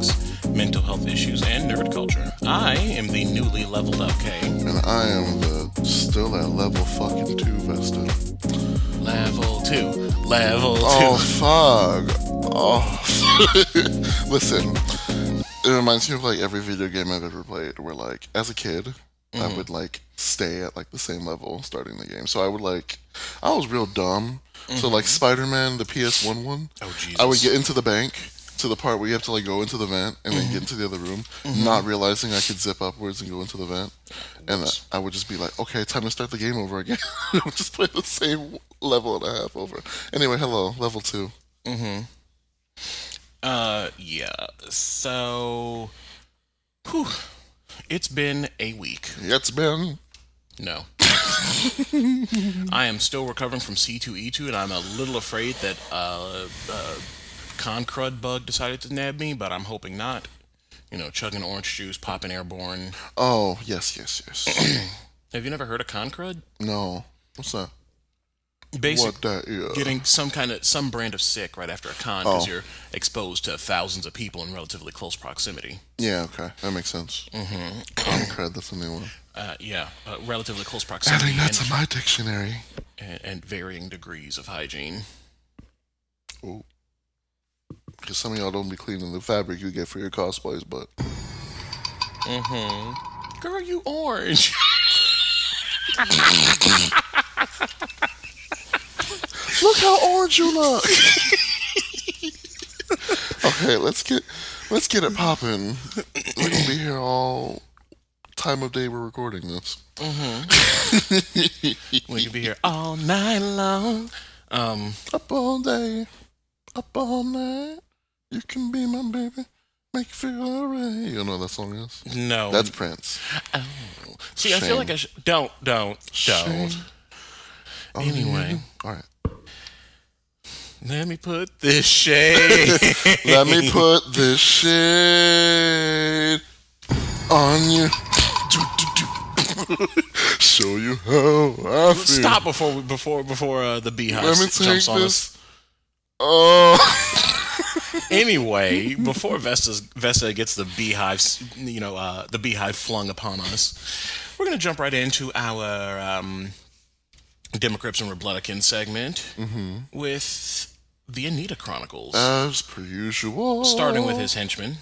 politics, mental health issues, and nerd culture. I am the newly leveled up K. And I am still at level fucking 2, Vesta. Level 2. Level 2. Oh, fuck. Oh. Listen, it reminds me of like every video game I've ever played where like, as a kid, I would like stay at like the same level starting the game. So I was real dumb. So like Spider-Man, the PS1 one, Oh, Jesus. I would get into the bank to the part where you have to like go into the vent and then get into the other room, not realizing I could zip upwards and go into the vent. And I would just be like, okay, time to start the game over again. I would just play the same level and a half over. Anyway, hello, level 2. Yeah. So, whew, it's been a week. It's been... No. I am still recovering from C2E2, and I'm a little afraid that Concrud bug decided to nab me, but I'm hoping not. You know, chugging orange juice, popping airborne. Oh, yes. Have you never heard of Concrud? No. What's that? Basically, What that is? getting some brand of sick right after a con because you're exposed to thousands of people in relatively close proximity. Yeah, okay. That makes sense. Concrud, that's a new one. Relatively close proximity. Adding that to my dictionary. And varying degrees of hygiene. Oh. Because some of y'all don't be cleaning the fabric you get for your cosplays, but... Girl, you orange. Look how orange you look! Okay, let's get it popping. We're gonna be here all time of day we're recording this. We could be here all night long. Up all day, up all night. You can be my baby, make you feel alright. You know what that song is? No. That's Prince. Oh. See, I feel like I should... Don't. Shame. Anyway. Alright. Let me put this shade. Let me put this shade on you. Show you how I feel. Stop before the beehive Let me jumps take on this. us. Oh. Anyway, before Vesta gets the beehive flung upon us, we're gonna jump right into our Democrats and Republicans segment with the Anita Chronicles, As per usual. starting with his henchman.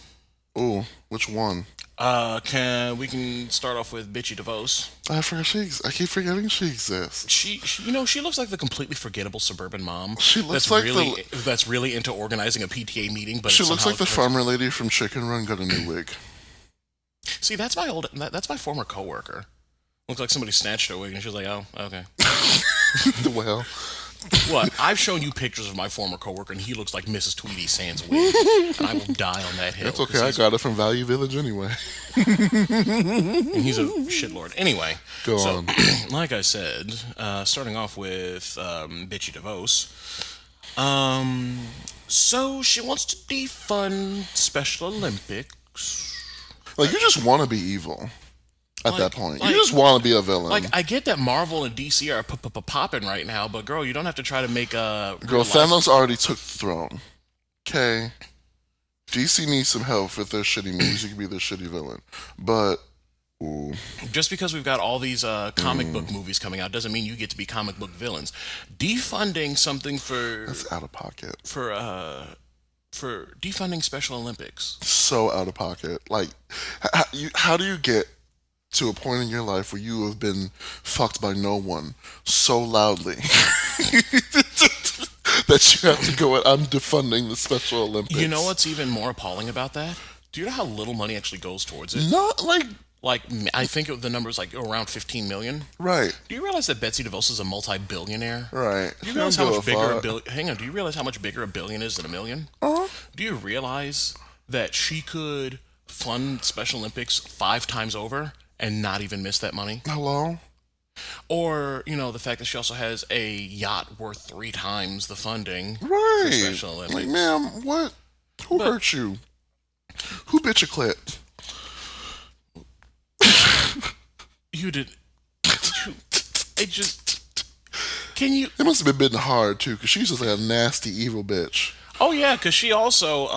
Oh, which one? We can start off with Bitchy DeVos. I keep forgetting she exists. She looks like the completely forgettable suburban mom. She looks that's really into organizing a PTA meeting, but She looks like the farmer lady from Chicken Run got a new wig. See, that's my former coworker. Looks like somebody snatched her wig, and she was like, "Oh, okay." Well, What? I've shown you pictures of my former coworker, and he looks like Mrs. Tweety Sans wig, and I will die on that hill. it's okay. I got it from Value Village anyway. And he's a shitlord. Anyway, Go on. Like I said, starting off with Bitchy DeVos. So she wants to defund Special Olympics. Like, you just want to be evil at that point. You like- just want to be a villain. Like, I get that Marvel and DC are popping right now, but girl, you don't have to try to make a... Girl, Thanos already took the throne. Okay? DC needs some help with their shitty movies. You can be their shitty villain. But, ooh. Just because we've got all these comic book movies coming out doesn't mean you get to be comic book villains. Defunding something That's out of pocket. for defunding Special Olympics. So out of pocket. Like, how do you get to a point in your life where you have been fucked by no one so loudly that you have to go and I'm defunding the Special Olympics? You know what's even more appalling about that? Do you know how little money actually goes towards it? Not like... Like, I think the number's like around $15 million. Right. Do you realize that Betsy DeVos is a multi-billionaire? Right. Do you realize how much bigger Do you realize how much bigger a billion is than a million? Uh-huh. Do you realize that she could fund Special Olympics 5 times over and not even miss that money? Hello? Or, you know, the fact that she also has a yacht worth 3 times the funding for Right. Special Olympics. Like, ma'am, what? Who hurt you? Who bit your clit? You did. It just. Can you. It must have been bitten hard, too, because she's just like a nasty, evil bitch. Oh, yeah, because she also.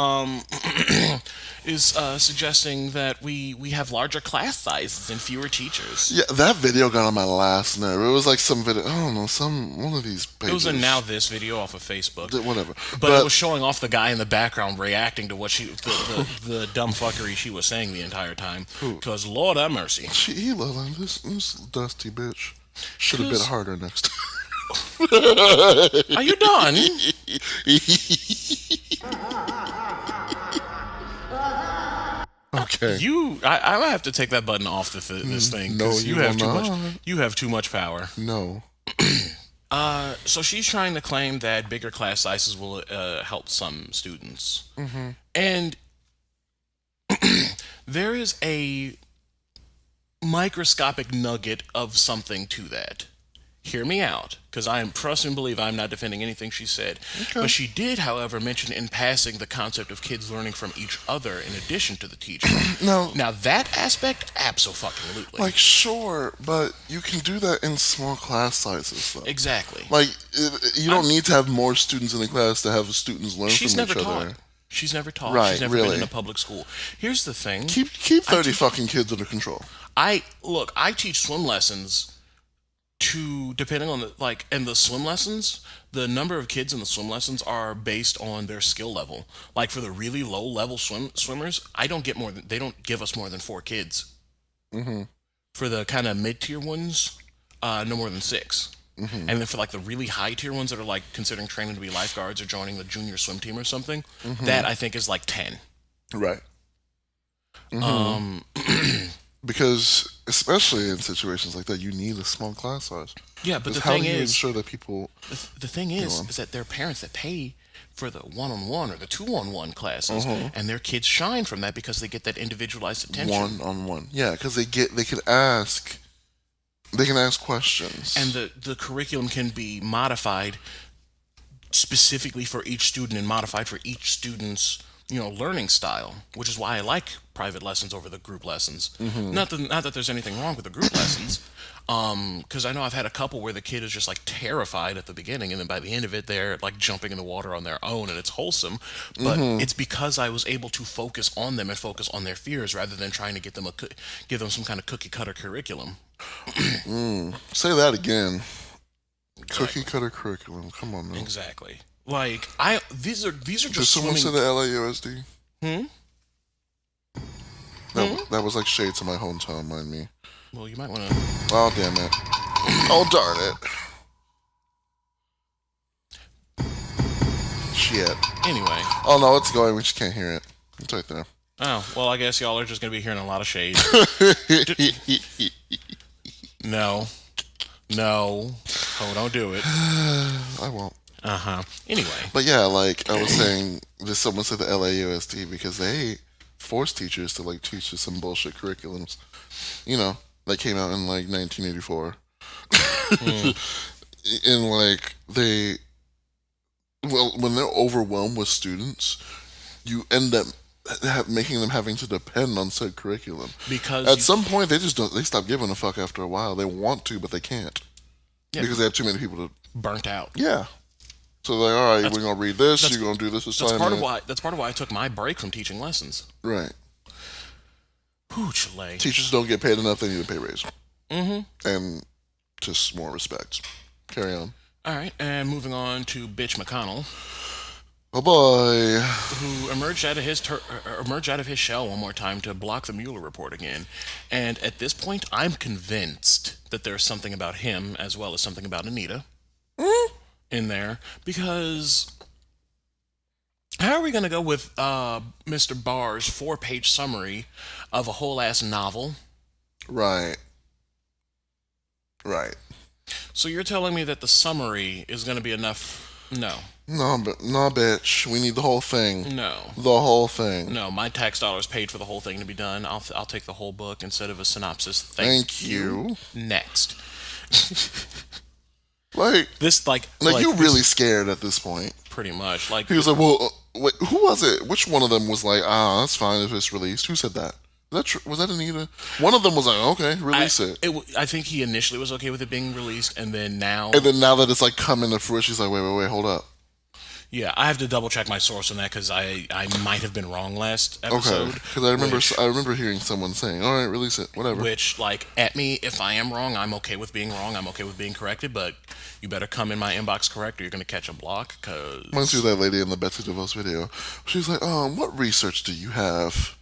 is suggesting that we have larger class sizes and fewer teachers. Yeah, that video got on my last nerve. It was like some video. I don't know, one of these pages. It was a Now This video off of Facebook. Whatever. But it was showing off the guy in the background reacting to what the dumb fuckery she was saying the entire time. Because Lord have mercy. He looked like this dusty bitch. Should have been harder next time. Are you done? Okay. I might have to take that button off this thing. No, you have too much. You have too much power. No. So she's trying to claim that bigger class sizes will help some students, and there is a microscopic nugget of something to that. Hear me out, because I am trust and believe I'm not defending anything she said. Okay. But she did, however, mention in passing the concept of kids learning from each other in addition to the teacher. No. Now that aspect, abso-fucking-lutely. Like, sure, but you can do that in small class sizes, though. Exactly. Like, you don't need to have more students in the class to have students learn from each other. She's never taught. Right, she's never really. been in a public school. Here's the thing. Keep 30 fucking kids under control. I teach swim lessons depending on the swim lessons, the number of kids in the swim lessons are based on their skill level. Like for the really low level swimmers, they don't give us more than 4 kids. Mm-hmm. For the kind of mid tier ones, no more than 6. Mm-hmm. And then for like the really high tier ones that are like considering training to be lifeguards or joining the junior swim team or something, that I think is like 10. Right. Mm-hmm. Because especially in situations like that, you need a small class size. Yeah, but how do you ensure that people? The thing is that there are parents that pay for the 1-on-1 or the 2-on-1 classes, and their kids shine from that because they get that individualized attention. 1-on-1, yeah, because they can ask questions, and the curriculum can be modified specifically for each student and modified for each student's learning style, which is why I like private lessons over the group lessons. Not that there's anything wrong with the group lessons, because I know I've had a couple where the kid is just like terrified at the beginning, and then by the end of it, they're like jumping in the water on their own, and it's wholesome. But it's because I was able to focus on them and focus on their fears rather than trying to give them some kind of cookie cutter curriculum. Say that again. Exactly. Cookie cutter curriculum. Come on, man. Exactly. Like these are just. Did someone say the LAUSD? That was like shade to my hometown, mind me. Well, you might want to. Oh damn it! Oh darn it! Shit. Anyway. Oh no, it's going. We just can't hear it. It's right there. Oh well, I guess y'all are just gonna be hearing a lot of shade. No. Oh, don't do it. I won't. Anyway. But yeah, like I was saying, just someone said the LAUSD because they force teachers to like teach some bullshit curriculums. That came out in like 1984. And like when they're overwhelmed with students, you end up making them having to depend on said curriculum. Because at some point they stop giving a fuck after a while. They want to, but they can't. Yeah. Because they have too many people to burnt out. Yeah. So they're like, all right, we're gonna read this. You're gonna do this assignment. That's part of why I took my break from teaching lessons. Right. Chile. Teachers don't get paid enough. They need a pay raise. And just more respect. Carry on. All right, and moving on to Bitch McConnell. Oh boy. Who emerged out of his shell one more time to block the Mueller report again. And at this point, I'm convinced that there's something about him as well as something about Anita in there. Because how are we going to go with Mr. Barr's 4-page summary of a whole-ass novel? Right. So you're telling me that the summary is going to be enough? No. No, bitch. We need the whole thing. No. The whole thing. No, my tax dollars paid for the whole thing to be done. I'll take the whole book instead of a synopsis. Thank you. Next. You really scared at this point. Pretty much. Like he was like, well, wait, who was it? Which one of them was like, that's fine if it's released? Who said that? Was that Anita? One of them was like, okay, release it. I think he initially was okay with it being released, and then now that it's like coming to fruition, she's like, wait, hold up. Yeah, I have to double check my source on that because I might have been wrong last Okay, episode. because I remember hearing someone saying, "All right, release it, whatever." Which, like, at me, if I am wrong, I'm okay with being wrong. I'm okay with being corrected, but you better come in my inbox correct or you're going to catch a block, because... Reminds me of that lady in the Betsy DeVos video. She's like, what research do you have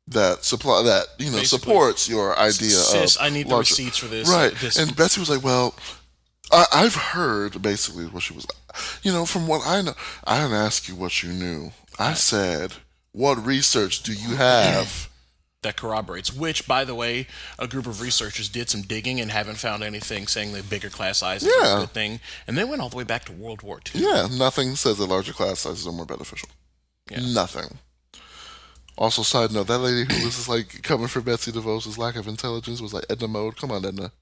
that Basically, supports your idea sis, of I need the larger-" receipts for this. Right. This, And Betsy was like, well, I've heard basically what she was like. From what I know, I didn't ask you what you knew. I said, what research do you have? that corroborates, which, by the way, a group of researchers did some digging and haven't found anything saying that bigger class sizes are a good thing. And they went all the way back to World War II. Yeah, nothing says that larger class sizes are more beneficial. Yeah. Nothing. Also, side note, that lady who was just like coming for Betsy DeVos' lack of intelligence was like Edna Mode. Come on, Edna.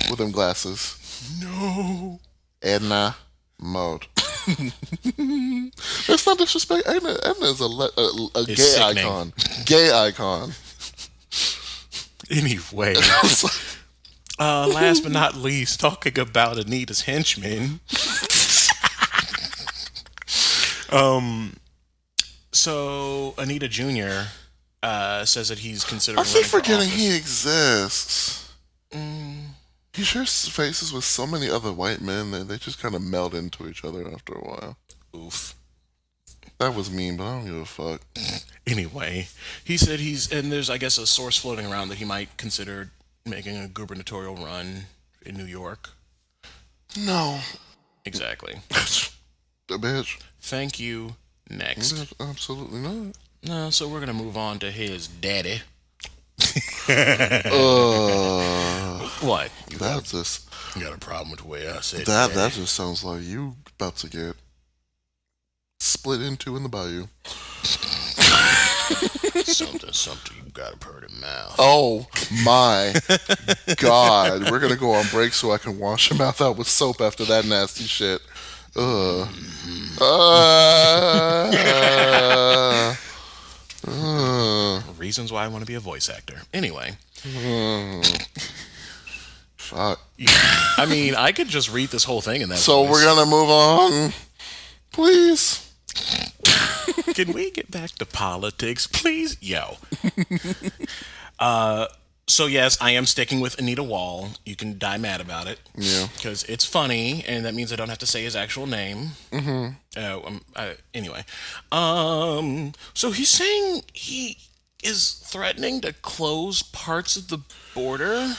With them glasses. No. Edna Mode. That's not disrespect. Edna is a gay sickening. icon. Gay icon. Anyway. Last but not least, talking about Anita's henchmen. So Anita Jr. Says that he's considering. I keep forgetting he exists. He shares faces with so many other white men that they just kind of meld into each other after a while. Oof. That was mean, but I don't give a fuck. Anyway, he said and there's, I guess, a source floating around that he might consider making a gubernatorial run in New York. No. Exactly. The bitch. Thank you. Next. Absolutely not. No, so we're gonna move on to his daddy. What? You got a problem with the way I said that? That just sounds like you about to get split into in the bayou. Something you got a pretty mouth. Oh my God. We're gonna go on break so I can wash your mouth out with soap after that nasty shit. Ugh. Reasons why I want to be a voice actor. Anyway. Fuck. I mean, I could just read this whole thing in that So voice. we're gonna move on. Please. Can we get back to politics, please? Yo. So yes, I am sticking with Anita Wall. You can die mad about it. Yeah. Because it's funny, and that means I don't have to say his actual name. Anyway. So he's saying he is threatening to close parts of the border.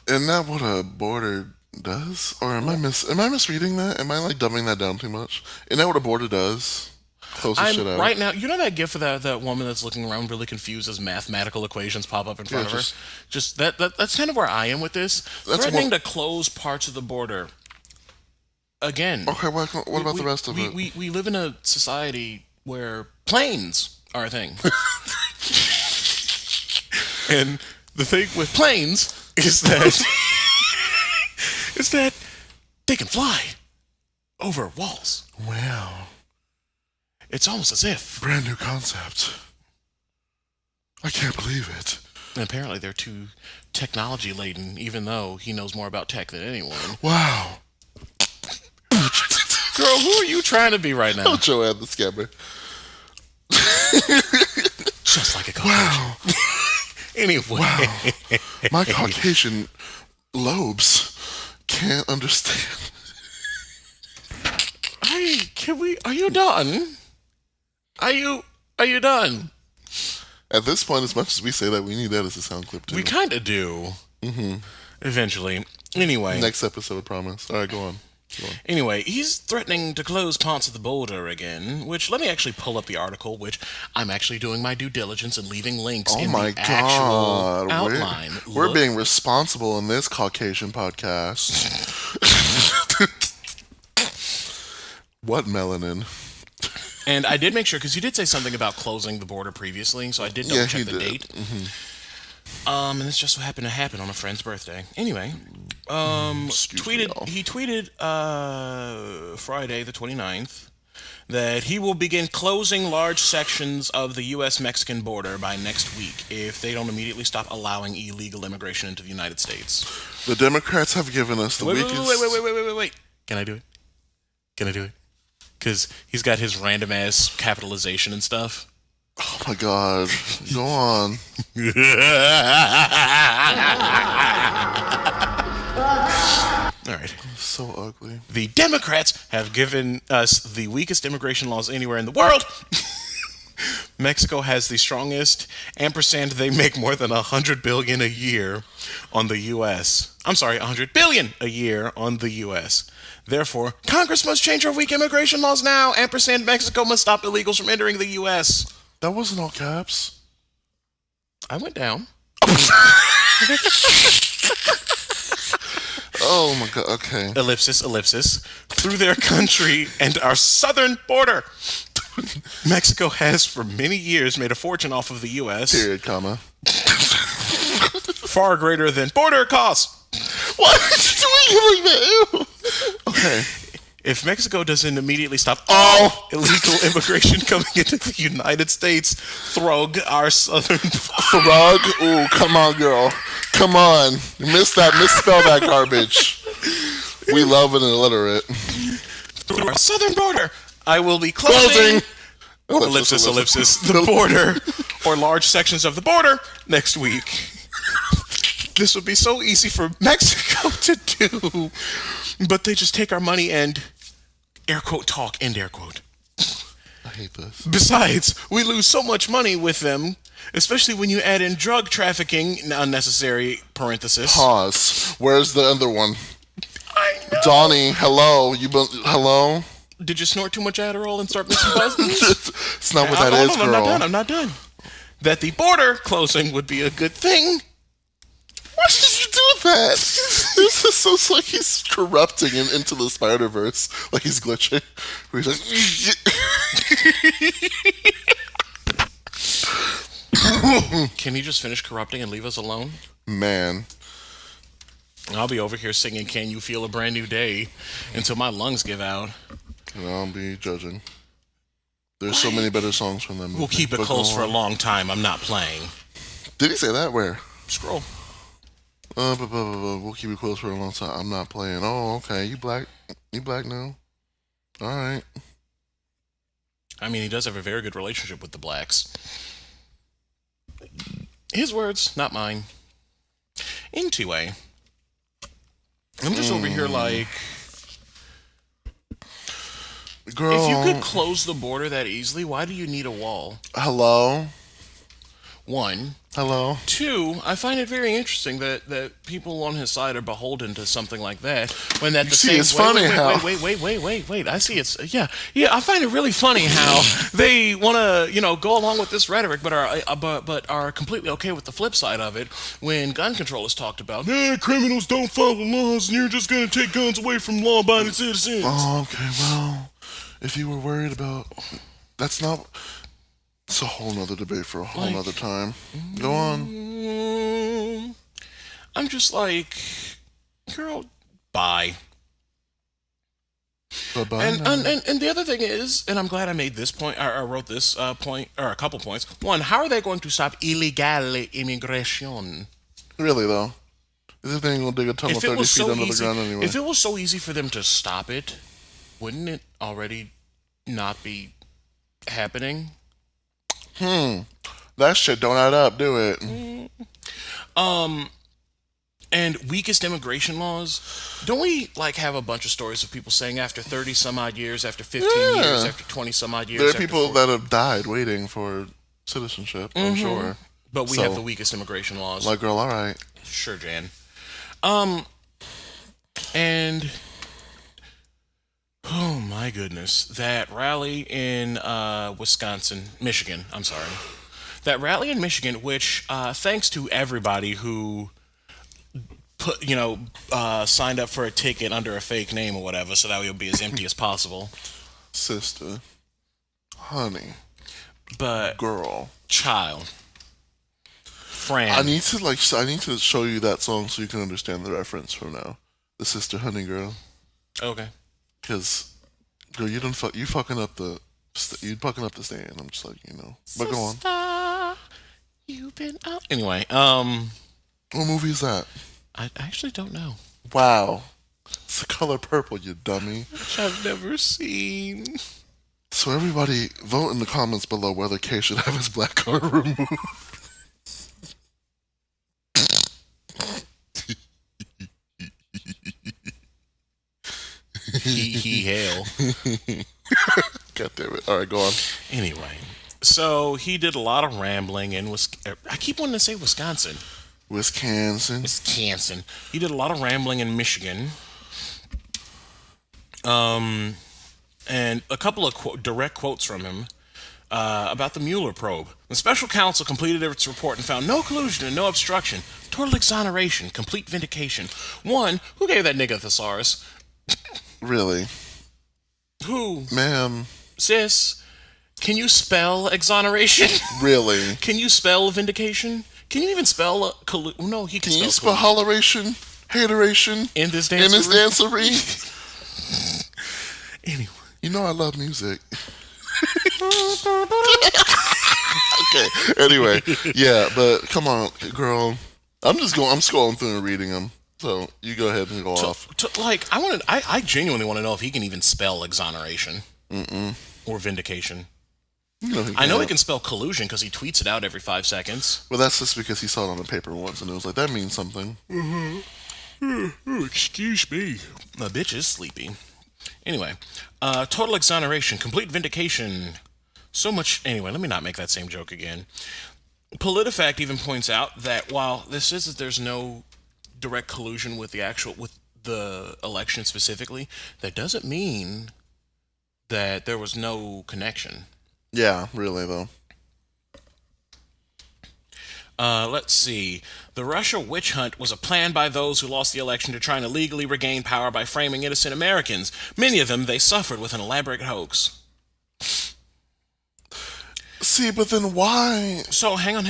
Isn't that what a border does? Or am I misreading that? Am I like dumbing that down too much? Isn't that what a border does? Closes shit out. Right now, you know that gif of that woman that's looking around really confused as mathematical equations pop up in front of her? Just that's kind of where I am with this. Threatening to close parts of the border. Again. Okay, what about the rest of it? We live in a society where planes are a thing. And the thing with planes is that they can fly over walls. Wow. It's almost as if... Brand new concept. I can't believe it. And apparently they're too technology-laden, even though he knows more about tech than anyone. Wow. Girl, who are you trying to be right now? Oh, Joanne the Scammer. Just like a Caucasian. Wow. Anyway. Wow. My Caucasian lobes can't understand. Are you done? Are you done? At this point, as much as we say that, we need that as a sound clip too. We kind of do. Mm-hmm. Eventually. Anyway. Next episode, promise. All right, go on. Anyway, he's threatening to close parts of the border again, which, let me actually pull up the article, which I'm actually doing my due diligence and leaving links in the actual outline. We're being responsible in this Caucasian podcast. What melanin? And I did make sure, because you did say something about closing the border previously, so I did double check the date. Mm-hmm. And this just so happened to happen on a friend's birthday. Anyway, he tweeted Friday the 29th that he will begin closing large sections of the U.S.-Mexican border by next week if they don't immediately stop allowing illegal immigration into the United States. The Democrats have given us the weakest... Wait. Can I do it? because he's got his random ass capitalization and stuff. Oh my God. Go on. All right. So ugly. The Democrats have given us the weakest immigration laws anywhere in the world. Mexico has the strongest. Ampersand, they make more than $100 billion a year on the U.S. I'm sorry, $100 billion a year on the U.S. Therefore, Congress must change our weak immigration laws now. Ampersand, Mexico must stop illegals from entering the U.S. That wasn't all caps. I went down. Oh my God. Okay. Ellipsis, ellipsis. Through their country and our southern border. Mexico has for many years made a fortune off of the U.S. Period, comma. Far greater than border costs. What are you doing like that? Ew. Okay. If Mexico doesn't immediately stop all illegal immigration coming into the United States, Throg, our southern... Throg? Ooh, come on, girl. Come on. You missed that. Misspell that garbage. We love an illiterate. Through our southern border, I will be closing... Ellipsis, ellipsis. The border, or large sections of the border, next week. This would be so easy for Mexico to do, but they just take our money and air quote talk, end air quote. I hate this. Besides, we lose so much money with them, especially when you add in drug trafficking, unnecessary parenthesis. Pause. Where's the other one? I know. Donnie, hello. Hello? Did you snort too much Adderall and start missing buzzings? It's not what that is, girl. I'm not done. That the border closing would be a good thing. Why did you do that? This is so like he's corrupting into the Spider-Verse. Like he's glitching. Where he's like... Can he just finish corrupting and leave us alone? Man. I'll be over here singing Can You Feel a Brand New Day until my lungs give out. And I'll be judging. There's so many better songs from them. We'll keep it close for a long time. I'm not playing. Did he say that? Where? Scroll. We'll keep it close for a long time. I'm not playing. Oh, okay. You black now? All right. I mean, he does have a very good relationship with the blacks. His words, not mine. Anyway, I'm just over here like... Girl. If you could close the border that easily, why do you need a wall? Hello? 1. Hello? 2, I find it very interesting that people on his side are beholden to something like that. When at the See, same it's funny how... Wait. I see it's... Yeah, I find it really funny how they want to, go along with this rhetoric, but are completely okay with the flip side of it when gun control is talked about. Criminals don't follow laws, and you're just going to take guns away from law-abiding citizens. Oh, okay, well, if you were worried about... That's not... It's a whole nother debate for a whole nother time. Go on. I'm just like, girl, bye. Bye-bye. And the other thing is, and I'm glad I made this point, or I wrote this point, or a couple points. 1, how are they going to stop illegal immigration? Really, though? Is they ain't going to dig a tunnel 30 feet under the ground anyway? If it was so easy for them to stop it, wouldn't it already not be happening? That shit don't add up, do it? And weakest immigration laws, don't we have a bunch of stories of people saying after 30 some odd years, after 15 years, after 20 some odd years? There are people that have died waiting for citizenship, I'm sure. But we have the weakest immigration laws. Like, girl, all right. Sure, Jan. And oh my goodness, that rally in Michigan, I'm sorry. That rally in Michigan, which thanks to everybody who signed up for a ticket under a fake name or whatever, so that it would be as empty as possible. Sister. Honey. But girl. Child. Friend. I need to show you that song so you can understand the reference from now. The Sister Honey Girl. Okay. Because, girl, you fucking up the stand. I'm just like, But go on. You've been out. Anyway, what movie is that? I actually don't know. Wow. It's the color purple, you dummy. Which I've never seen. So everybody, vote in the comments below whether Kay should have his black card removed. He hail. God damn it. All right, go on. Anyway, so he did a lot of rambling in I keep wanting to say Wisconsin. Wisconsin. He did a lot of rambling in Michigan. And a couple of direct quotes from him about the Mueller probe. The special counsel completed its report and found no collusion and no obstruction, total exoneration, complete vindication. One, who gave that nigga thesaurus? Really? Who? Ma'am. Sis, can you spell exoneration? Really? Can you spell vindication? Can you even spell no, he can you spell spell holleration? Hateration? In this dancery? Anyway. You know I love music. Okay. Anyway, yeah, but come on, girl. I'm scrolling through and reading them. So you go ahead and go off. I genuinely want to know if he can even spell exoneration. Or vindication. I know he can spell collusion because he tweets it out every 5 seconds. Well, that's just because he saw it on the paper once and it was like, that means something. Excuse me. My bitch is sleepy. Anyway, total exoneration, complete vindication. So much. Anyway, let me not make that same joke again. PolitiFact even points out that while this is that there's no direct collusion with the election specifically, that doesn't mean that there was no connection. Yeah, really though. Let's see. The Russia witch hunt was a plan by those who lost the election to try and illegally regain power by framing innocent Americans. Many of them they suffered with an elaborate hoax. See, but then why? So hang on.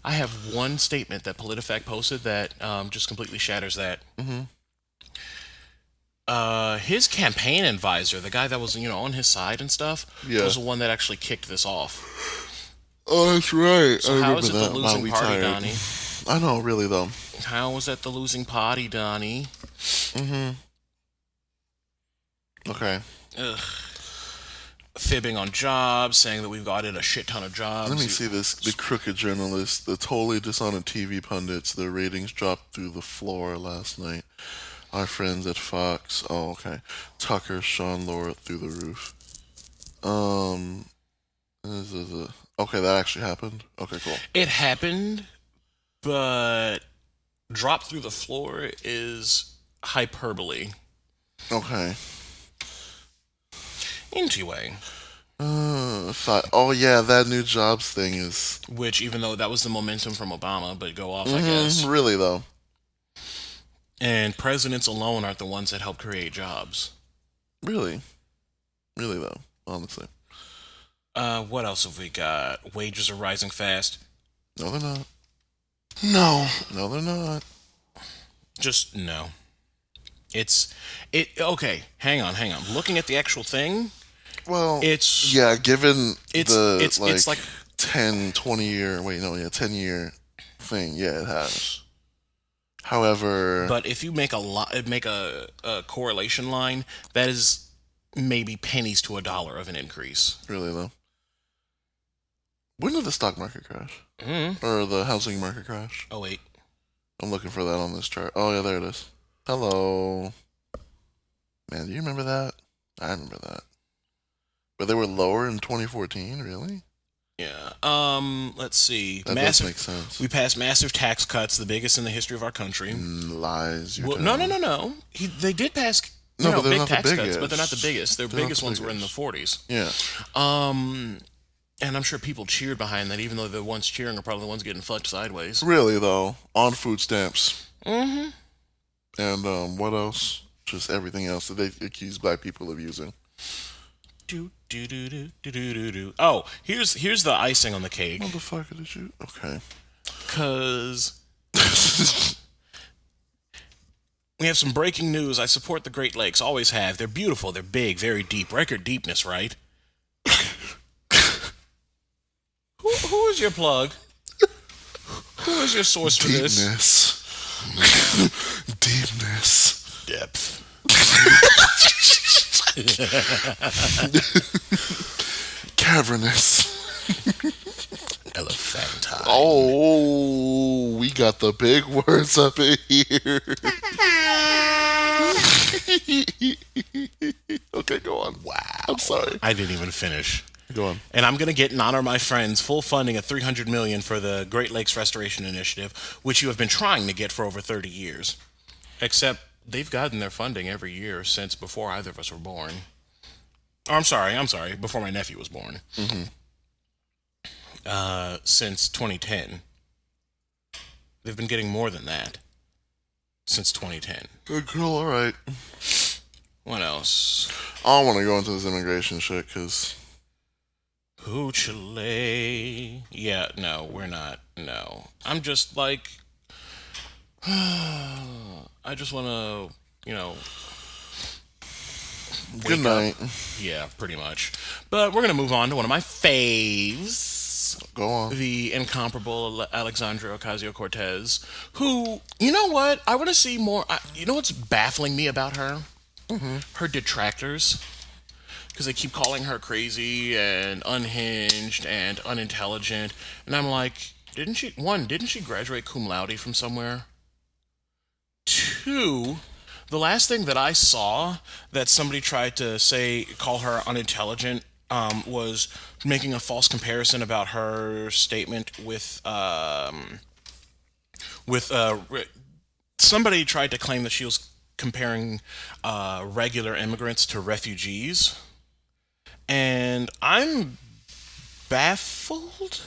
I have one statement that PolitiFact posted that just completely shatters that. His campaign advisor, the guy that was on his side and stuff, was the one that actually kicked this off. Oh, that's right. So how is it the losing party, Donnie? I know, really though. How was that the losing party, Donnie? Okay. Ugh. Fibbing on jobs, saying that we've got in a shit ton of jobs. Let me see this. The crooked journalists, the totally dishonest TV pundits, their ratings dropped through the floor last night. Our friends at Fox. Oh, okay. Tucker, Sean Laura through the roof. Okay, that actually happened. Okay, cool. It happened, but drop through the floor is hyperbole. Okay. Anyway. Oh yeah, that new jobs thing is. Which, even though that was the momentum from Obama, but go off, I guess. Really though. And presidents alone aren't the ones that help create jobs. Really though, honestly. What else have we got? Wages are rising fast. No, they're not. No, they're not. Just no. Okay, hang on. Looking at the actual thing, well, it's given it's like 10, 20 year, 10 year thing, yeah, it has. However, but if you make a correlation line, that is maybe pennies to $1 of an increase. Really though. When did the stock market crash? Or the housing market crash? Oh wait, I'm looking for that on this chart. Oh yeah, there it is. Hello. Man, do you remember that? I remember that. But they were lower in 2014, really? Yeah. Let's see. That does make sense. We passed massive tax cuts, the biggest in the history of our country. Lies. No. They did pass big tax cuts, but they're not the biggest. Their biggest ones were in the 40s. Yeah. And I'm sure people cheered behind that, even though the ones cheering are probably the ones getting fucked sideways. Really though, on food stamps. Mm-hmm. And what else? Just everything else that they accuse black people of using. Oh, here's the icing on the cake. Motherfucker, did you? Okay. Cause we have some breaking news. I support the Great Lakes. Always have. They're beautiful. They're big. Very deep. Record deepness, right? Who is your plug? Who is your source for this? Deepness. Depth. Cavernous. Elephantine. Oh, we got the big words up in here. Okay, go on. Wow. I'm sorry. I didn't even finish. Go on. And I'm going to get in honor of my friends full funding of $300 million for the Great Lakes Restoration Initiative, which you have been trying to get for over 30 years. Except they've gotten their funding every year since before either of us were born. Oh, I'm sorry, before my nephew was born. Since 2010. They've been getting more than that since 2010. Good girl, all right. What else? I don't want to go into this immigration shit because... Chile. Yeah, no, we're not. No. I'm just like... I just want to, Good night. Yeah, pretty much. But we're going to move on to one of my faves. Go on. The incomparable Alexandria Ocasio-Cortez, who, you know what? I want to see more. You know what's baffling me about her? Her detractors. Because they keep calling her crazy and unhinged and unintelligent. And I'm like, didn't she graduate cum laude from somewhere? 2, the last thing that I saw that somebody tried to call her unintelligent, was making a false comparison about her statement with somebody tried to claim that she was comparing regular immigrants to refugees, and I'm baffled.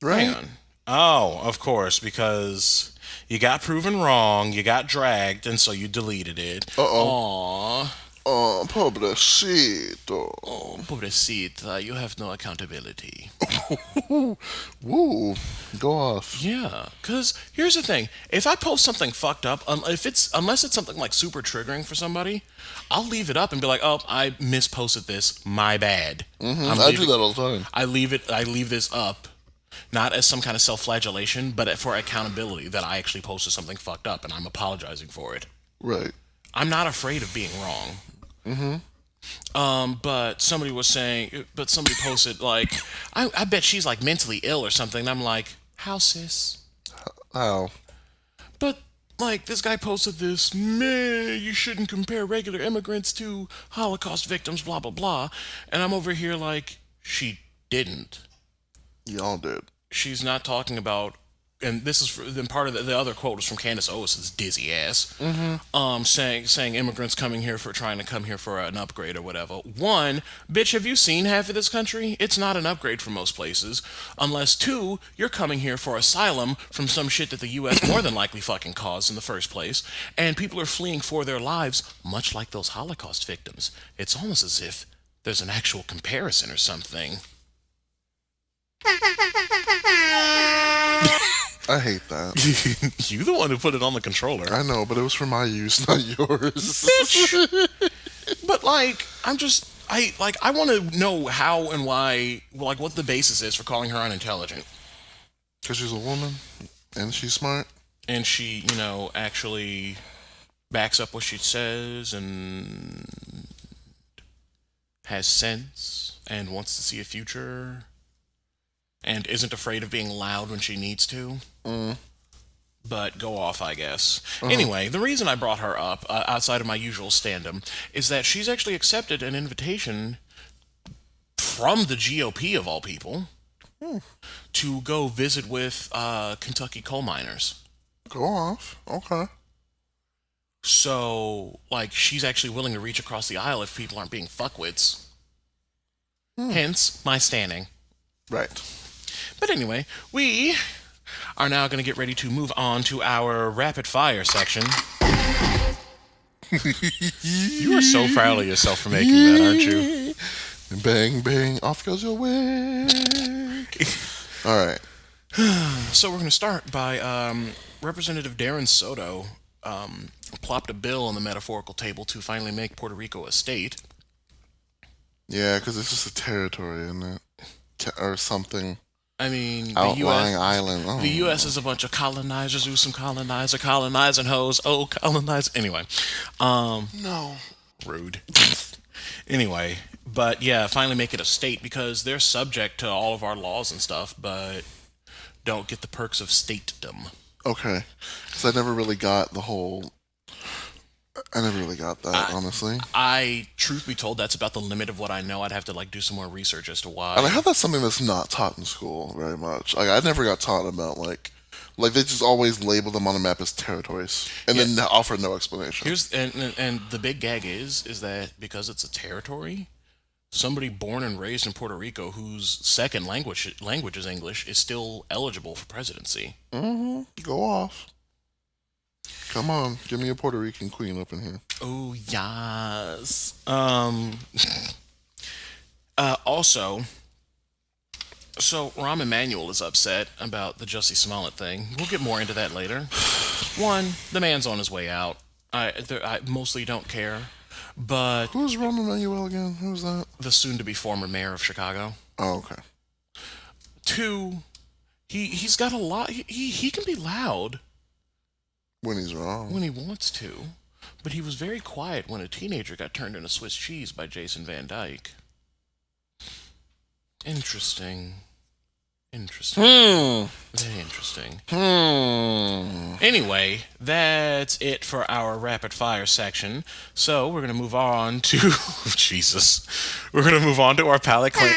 Right. Hang on. Oh, of course, because you got proven wrong, you got dragged, and so you deleted it. Uh-oh. Aww. Oh, pobrecito. Oh, pobrecita, you have no accountability. Woo. Go off. Yeah, because here's the thing. If I post something fucked up, unless it's something like super triggering for somebody, I'll leave it up and be like, oh, I misposted this, my bad. I do that all the time. I leave this up, not as some kind of self-flagellation, but for accountability that I actually posted something fucked up and I'm apologizing for it. Right. I'm not afraid of being wrong. But somebody posted like, I bet she's like mentally ill or something. And I'm like, how, sis? How? But like this guy posted this, you shouldn't compare regular immigrants to Holocaust victims, blah blah blah. And I'm over here like, she didn't. Y'all did. She's not talking about, and this is then part of the other quote was from Candace Owens' dizzy ass, saying immigrants trying to come here for an upgrade or whatever. One, bitch, have you seen half of this country? It's not an upgrade for most places. Unless 2, you're coming here for asylum from some shit that the U.S. more than likely fucking caused in the first place, and people are fleeing for their lives, much like those Holocaust victims. It's almost as if there's an actual comparison or something. I hate that. You the one who put it on the controller. I know, but it was for my use, not yours. Bitch. But like, I want to know how and why, like what the basis is for calling her unintelligent. Because she's a woman, and she's smart. And she, actually backs up what she says and has sense and wants to see a future and isn't afraid of being loud when she needs to. But go off, I guess. Anyway, the reason I brought her up, outside of my usual stand-up, is that she's actually accepted an invitation from the GOP, of all people, to go visit with Kentucky coal miners. Go off. Okay. So, like, she's actually willing to reach across the aisle if people aren't being fuckwits. Hence, my standing. Right. But anyway, we are now going to get ready to move on to our rapid fire section. You are so proud of yourself for making that, aren't you? Bang, bang, off goes your wig. All right. So we're going to start by Representative Darren Soto plopped a bill on the metaphorical table to finally make Puerto Rico a state. Yeah, because it's just a territory, isn't it? Or something. I mean, Outlying island. Oh. the U.S. is a bunch of colonizers who some colonizing hoes. Oh, colonize. Anyway, No. rude. Anyway, but yeah, finally make it a state because they're subject to all of our laws and stuff, but don't get the perks of statedom. Okay. Because I never really got the whole. I never really got that, honestly. Truth be told, that's about the limit of what I know. I'd have to like do some more research as to why. And I heard that's something that's not taught in school very much. Like I never got taught about like they just always label them on the map as territories and then offer no explanation. Here's and the big gag is that because it's a territory, somebody born and raised in Puerto Rico whose second language is English is still eligible for presidency. Go off. Come on, give me a Puerto Rican queen up in here. Oh yes. Also, so Rahm Emanuel is upset about the Jussie Smollett thing. We'll get more into that later. One, the man's on his way out. I mostly don't care, but Who's Rahm Emanuel again? Who's that? the soon-to-be former mayor of Chicago. Oh, okay. Two, he's got a lot. He can be loud When he's wrong. when he wants to, but he was very quiet when a teenager got turned into Swiss cheese by Jason Van Dyke. Interesting. Very interesting. Anyway, that's it for our rapid fire section. So we're gonna move on to Jesus. We're gonna move on to our palate clean.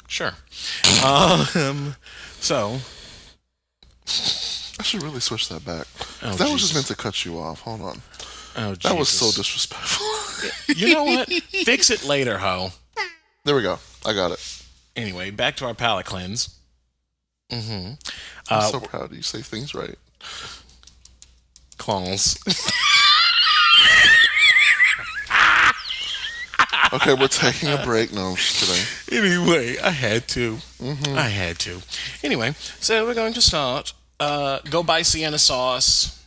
Sure. So I should really switch that back. Oh, That was Jesus. just meant to cut you off. Hold on. Oh, That was so Jesus. disrespectful. You know what? Fix it later, ho. There we go. I got it. Anyway, back to our palate cleanse. I'm so proud of you. Say things right. Clones. Okay, we're taking a break. No, I'm just kidding. Anyway, I had to. I had to. Anyway, so we're going to start. Go buy Sienna sauce.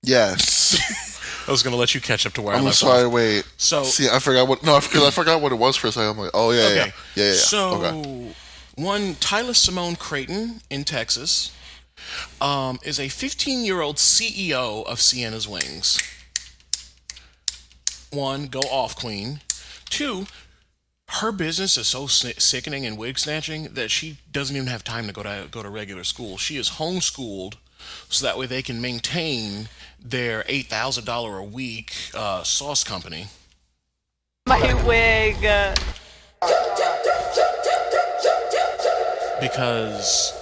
Yes. I was going to let you catch up to where I I'm left sorry. off. Wait. So, See, I forgot what. No, because I forgot what it was for a second. I'm like, oh yeah, okay. yeah. So, Okay. one Tyler Simone Creighton in Texas is a 15-year-old CEO of Sienna's Wings. One, go off, queen. Two, her business is so sickening and wig snatching that she doesn't even have time to go to regular school. She is homeschooled so that way they can maintain their $8,000 a week sauce company. My wig. Because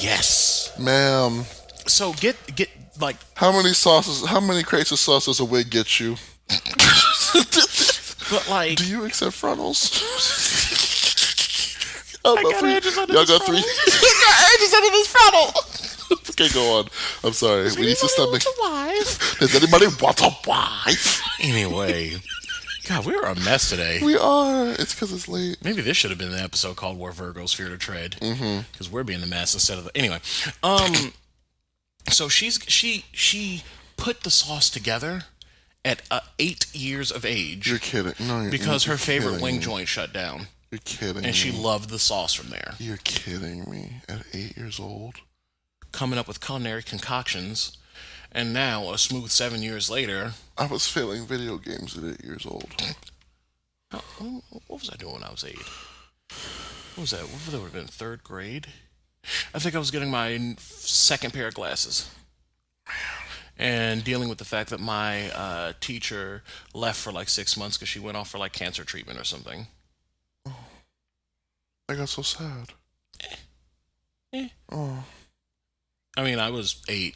yes. Ma'am, So get like how many crates of sauce does a wig get you? but like Do you accept frontals? I got edges under Y'all this got three. frontal. You got edges under this frontal. Okay, go on. I'm sorry. We need to stop making. wife? Does anybody want a wife? Anyway, God, we were a mess today. We are. It's because it's late. Maybe this should have been the episode called "Where Virgos Fear to Tread," because we're being the mess instead of the. Anyway, so she put the sauce together at 8 years of age. You're kidding. No, because you're her favorite kidding wing me. joint shut down, You're kidding and she me. loved the sauce from there. You're kidding me. At 8 years old. Coming up with culinary concoctions, and now a smooth 7 years later. I was failing video games at 8 years old. What was I doing when I was 8? What was that? What would that have been? Third grade? I think I was getting my second pair of glasses. And dealing with the fact that my teacher left for like 6 months because she went off for like cancer treatment or something. I got so sad. Eh. Oh, I mean, I was 8.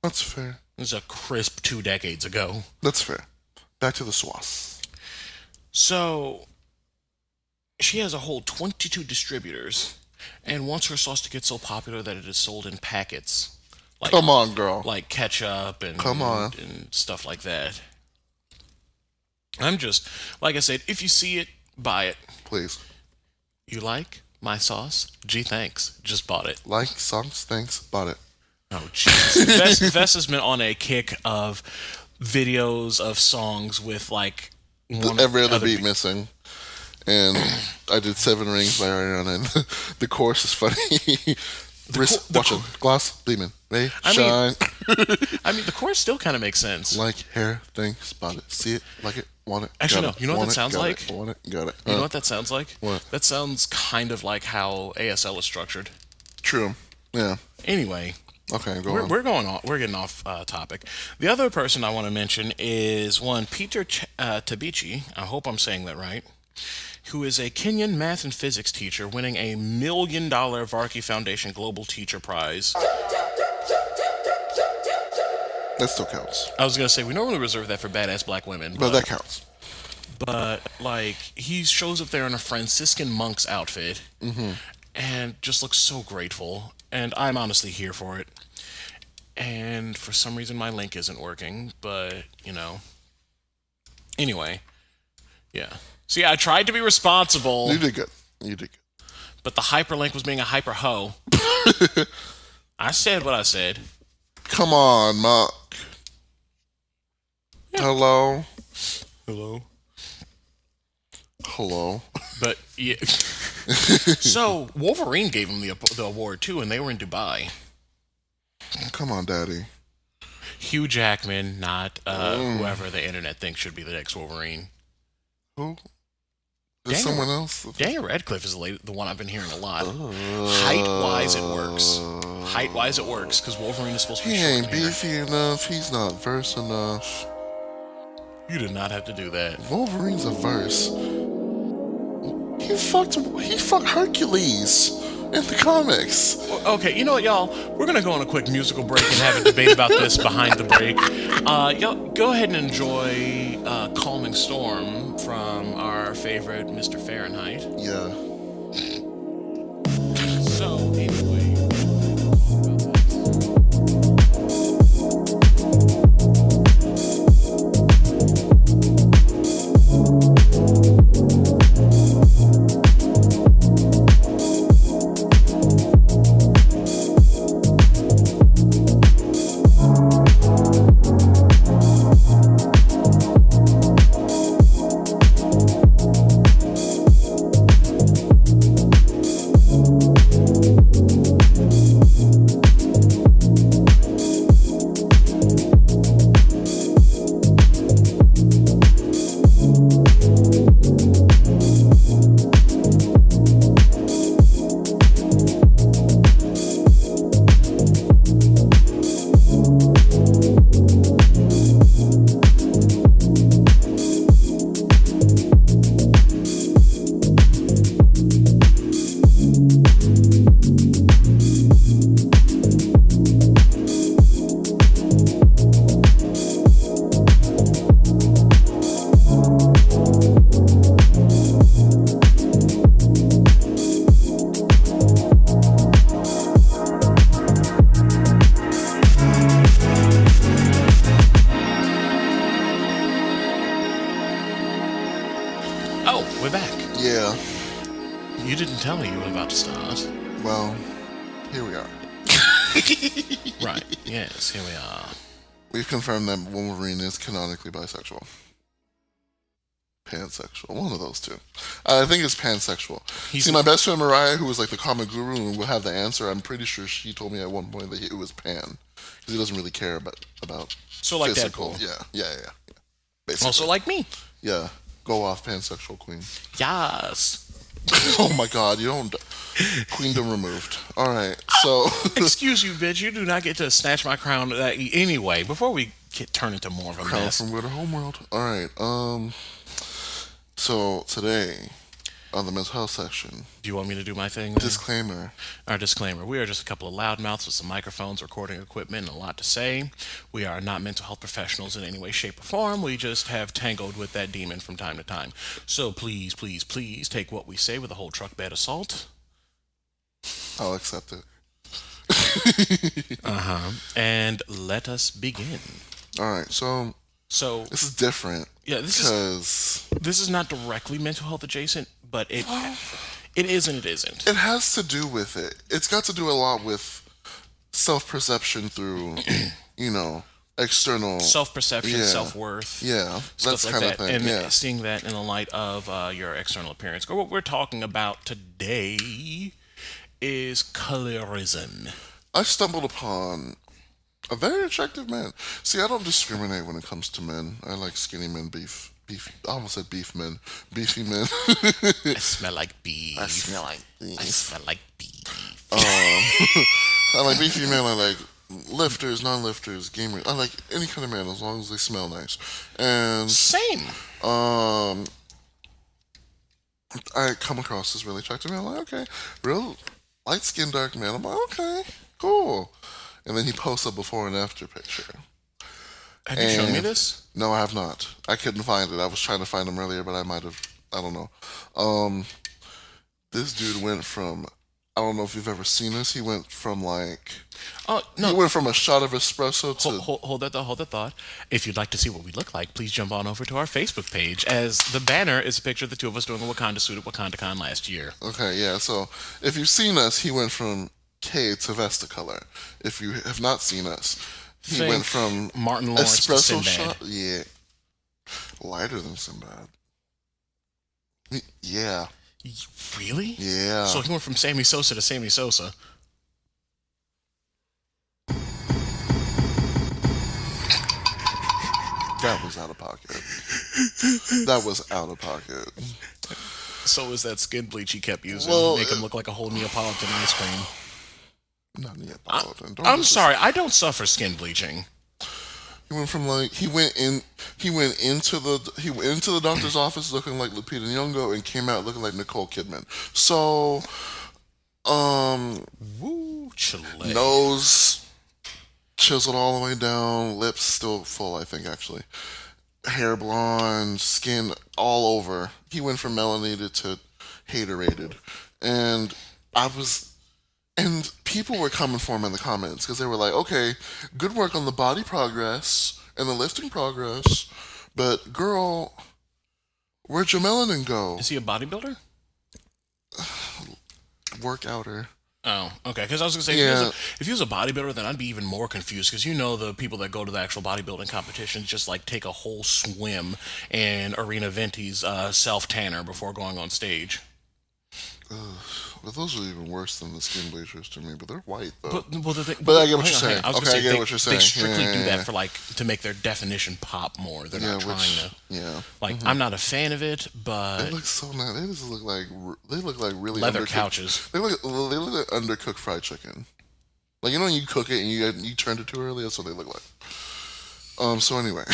that's fair. This is a crisp 2 decades ago. That's fair. Back to the sauce. So, she has a whole 22 distributors and wants her sauce to get so popular that it is sold in packets. Like, Come on, girl. Like ketchup and, Come on. and stuff like that. I'm just, like I said, if you see it, buy it. Please. You like my sauce? Gee, thanks. Just bought it. Like, songs, thanks, bought it. Oh, jeez. Vesta's been on a kick of videos of songs with like Every other beat missing. and I did Seven Rings by Ariana, and the chorus is funny. Wrist watching, glass gleaming, may shine. I mean, the chorus still kind of makes sense. Like hair, thing, spot it, see it, like it, want it. Actually, no. It, You know what that sounds like? Want it, got it. You know what that sounds like? What? That sounds kind of like how ASL is structured. True. Yeah. Anyway. Okay, We're going on. We're getting off topic. The other person I want to mention is one Peter Tabichi. I hope I'm saying that right. Who is a Kenyan math and physics teacher winning a $1 million Varkey Foundation Global Teacher Prize. That still counts. I was going to say, we normally reserve that for badass black women. But that counts. But, like, he shows up there in a Franciscan monk's outfit and just looks so grateful. And I'm honestly here for it. And for some reason, my link isn't working. But, you know. Anyway. Yeah. See, I tried to be responsible. You did good. You did good. But the hyperlink was being a hyper hoe. I said what I said. Come on, Mark. Yeah. Hello. But yeah. So Wolverine gave him the award too, and they were in Dubai. Come on, Daddy. Hugh Jackman, not whoever the internet thinks should be the next Wolverine. Who? There's someone else? Daniel Radcliffe is the one I've been hearing a lot. Height-wise, it works. Height-wise, it works, because Wolverine is supposed to be short. He ain't beefy enough. He's not verse enough. You did not have to do that. Wolverine's a verse. He fucked Hercules in the comics. Okay, you know what, y'all? We're going to go on a quick musical break and have a debate about this behind the break. Y'all, go ahead and enjoy Calming Storm from our favorite Mr. Fahrenheit. Yeah. So, anyway. We're back. Yeah. You didn't tell me you were about to start. Well, here we are. Right. Yes, here we are. We've confirmed that Wolverine is canonically bisexual. Pansexual. One of those two. I think it's pansexual. See, my best friend Mariah, who was like the comic guru and will have the answer, I'm pretty sure she told me at one point that it was pan. Because he doesn't really care about so like physical. Deadpool. Yeah. Basically. Also like me. Yeah. Go off, pansexual queen. Yes. Oh my god, you don't... Queendom removed. Alright, so... Excuse you, bitch. You do not get to snatch my crown anyway. Before we turn into more of a crown mess. from Winter Homeworld. Alright, so today, on the mental health section... Do you want me to do my thing? Disclaimer. Our disclaimer. We are just a couple of loudmouths with some microphones, recording equipment, and a lot to say. We are not mental health professionals in any way, shape, or form. We just have tangled with that demon from time to time. So please, please, please take what we say with a whole truck bed of salt. I'll accept it. And let us begin. Alright, so this is different. Yeah, this is not directly mental health adjacent, but it is and it isn't. It has to do with it. It's got to do a lot with self-perception through, external self-perception, yeah. self-worth, Yeah, stuff that's like kind that, of thing. and Yeah. seeing that in the light of your external appearance. Or what we're talking about today is colorism. I stumbled upon a very attractive man. See, I don't discriminate when it comes to men. I like skinny men, beef. I almost said beef men, beefy men. I smell like beef. I smell like I beef. smell like beef. I like beefy men. I like lifters, non-lifters, gamers. I like any kind of man as long as they smell nice. And Same. um, I come across this really attractive man. I'm like, okay, real light skinned dark man. I'm like, okay, cool. And then he posts a before and after picture. Have you shown me And- this? No, I have not. I couldn't find it. I was trying to find him earlier, but I might have. I don't know. This dude went from. I don't know if you've ever seen this. He went from like. Oh He no. went from a shot of espresso to. Hold that thought. Hold that thought. If you'd like to see what we look like, please jump on over to our Facebook page, as the banner is a picture of the two of us doing a Wakanda suit at WakandaCon last year. Okay, yeah. So if you've seen us, he went from K to Vesta color. If you have not seen us, he Think went from Martin Lawrence to espresso Sinbad. shot. Yeah, lighter than Sinbad. Yeah, Really? yeah. So he went from Sammy Sosa to Sammy Sosa. That was out of pocket. That was out of pocket. So is that skin bleach he kept using, Well, make him look like a whole Neapolitan ice cream. Not Neapolitan. I'm sorry, I don't suffer skin bleaching. He went from like he went into the doctor's office looking like Lupita Nyong'o and came out looking like Nicole Kidman. So, Woo, Chile. nose chiseled all the way down, lips still full, I think actually. Hair blonde, skin all over. He went from melanated to hater-rated. And people were coming for him in the comments because they were like, okay, good work on the body progress and the lifting progress, but girl, where'd your melanin go? Is he a bodybuilder? Workouter. Oh, okay. Because I was gonna say, Yeah. if he was a bodybuilder, then I'd be even more confused. Because the people that go to the actual bodybuilding competitions just like take a whole swim in Arena Venti's self tanner before going on stage. But those are even worse than the skin bleachers to me, but they're white though. But I get what you're saying. I was Okay, gonna I say get what you're saying. they strictly Yeah, do yeah, that yeah. for like to make their definition pop more. They're not trying to. Yeah. Like, I'm not a fan of it, They but look so nice. They look like really leather undercooked- couches. They look like undercooked fried chicken. Like, you know when you cook it and you turned it too early? That's what they look like. So anyway.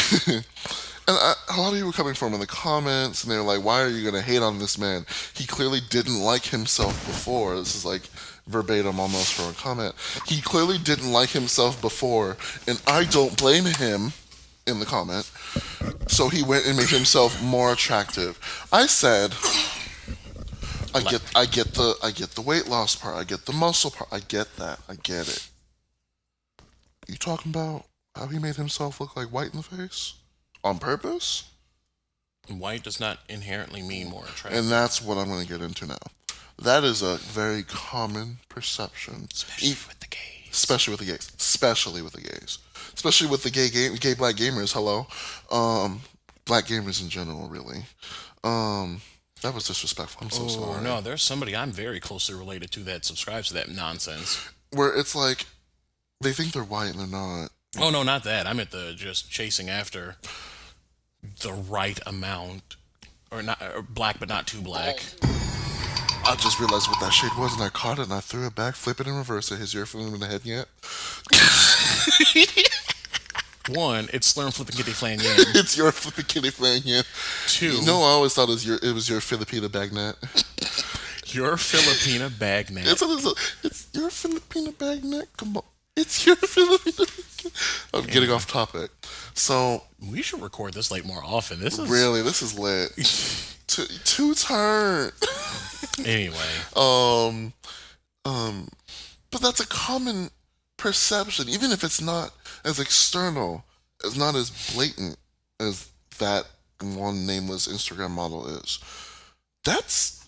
And a lot of you were coming for him in the comments, and they were like, why are you going to hate on this man? He clearly didn't like himself before. This is like verbatim almost from a comment. He clearly didn't like himself before, and I don't blame him in the comment. So he went and made himself more attractive. I said, I get the weight loss part. I get the muscle part. I get that. I get it. You talking about how he made himself look like white in the face? On purpose? White does not inherently mean more attractive. And that's what I'm going to get into now. That is a very common perception. Especially with the gays. Especially with the gays. Especially with the gays. Especially with the gay black gamers, hello. Black gamers in general, really. That was disrespectful. I'm so sorry. No, there's somebody I'm very closely related to that subscribes to that nonsense. Where it's like, they think they're white and they're not. Oh, no, not that. I meant the just chasing after the right amount. Or not, or black, but not too black. I just realized what that shade was, and I caught it, and I threw it back, flip it, and reverse it. Has your feeling in the head yet? One, it's slurm flipping kitty flan yen. It's your flipping kitty flan, yeah. Two, You know, I always thought it was your Filipina bagnet. your Filipina bag net. It's your Filipina bagnet. Come on. It's your Filipina. I'm getting off topic. So, We should record this like more often. This is this is lit. Two turn. anyway. But that's a common perception, even if it's not as external, it's not as blatant as that one nameless Instagram model is. That's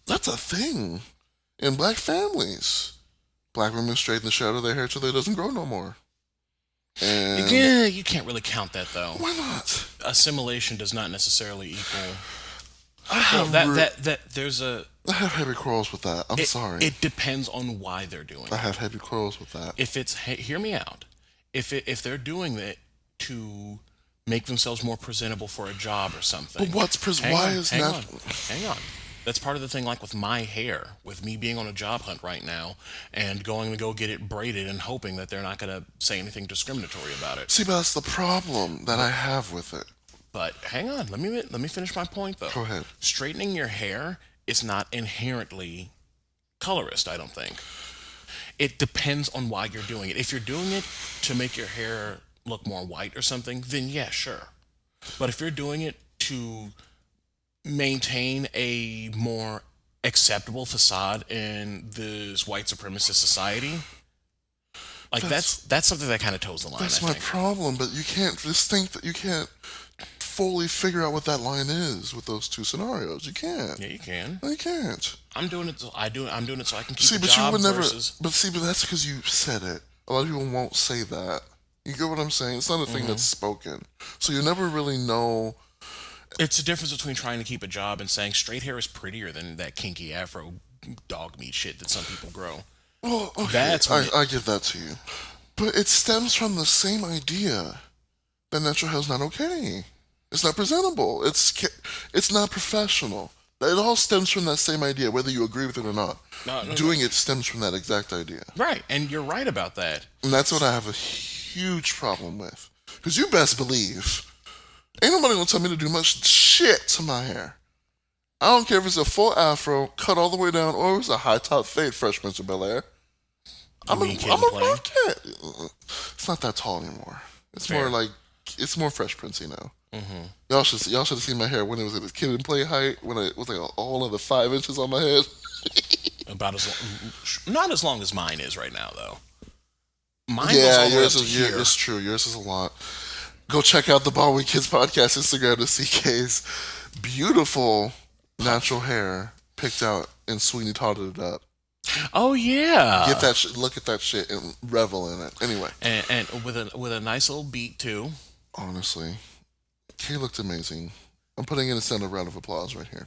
a thing in black families. Black women straighten the shadow of their hair till it doesn't grow no more. And Yeah, you can't really count that though. why not? Assimilation does not necessarily equal. I Well, have there's a. I have heavy quarrels with that. I'm sorry. It depends on why they're doing I it. have heavy quarrels with that. If it's hear me out, if they're doing it to make themselves more presentable for a job or something. But what's Hang why on, is hang not? on, hang on. That's part of the thing, like with my hair, with me being on a job hunt right now and going to go get it braided and hoping that they're not going to say anything discriminatory about it. See, but that's the problem that I have with it. But hang on, let me finish my point though. Go ahead. Straightening your hair is not inherently colorist, I don't think. It depends on why you're doing it. If you're doing it to make your hair look more white or something, then yeah, sure. But if you're doing it to maintain a more acceptable facade in this white supremacist society, like that's something that kind of toes the line. That's I my think. problem. But you can't just think that you can't fully figure out what that line is with those two scenarios. You can't. Yeah, you can. No, you can't. I'm doing it. I'm doing it so I can keep See, a but job you would never. versus. But see, but that's because you said it. A lot of people won't say that. You get what I'm saying? It's not a thing that's spoken. So you never really know. It's a difference between trying to keep a job and saying straight hair is prettier than that kinky afro dog meat shit that some people grow. Well, okay, That's when I give that to you. But it stems from the same idea that natural hair is not okay. It's not presentable. It's not professional. It all stems from that same idea, whether you agree with it or not. No. Doing it stems from that exact idea. Right, and you're right about that. And that's what I have a huge problem with. Because you best believe, ain't nobody gonna tell me to do much shit to my hair. I don't care if it's a full afro, cut all the way down, or it's a high top fade, Fresh Prince of Bel-Air. I'm a rock it. It's not that tall anymore. It's Fair. more like, it's more Fresh Prince, you know. Y'all should have seen my hair when it was at its kid and play height, when it was like a whole other 5 inches on my head. About as long, not as long as mine is right now, though. Mine Yeah, was all the way up yours to is here. it's true. Yours is a lot. Go check out the Baldwin Kids podcast Instagram to see Kay's beautiful natural hair picked out and Sweeney totted it up. Oh yeah, Get that look at that shit and revel in it. Anyway, and with a nice little beat too. honestly, Kay looked amazing. I'm putting in a sound of round of applause right here,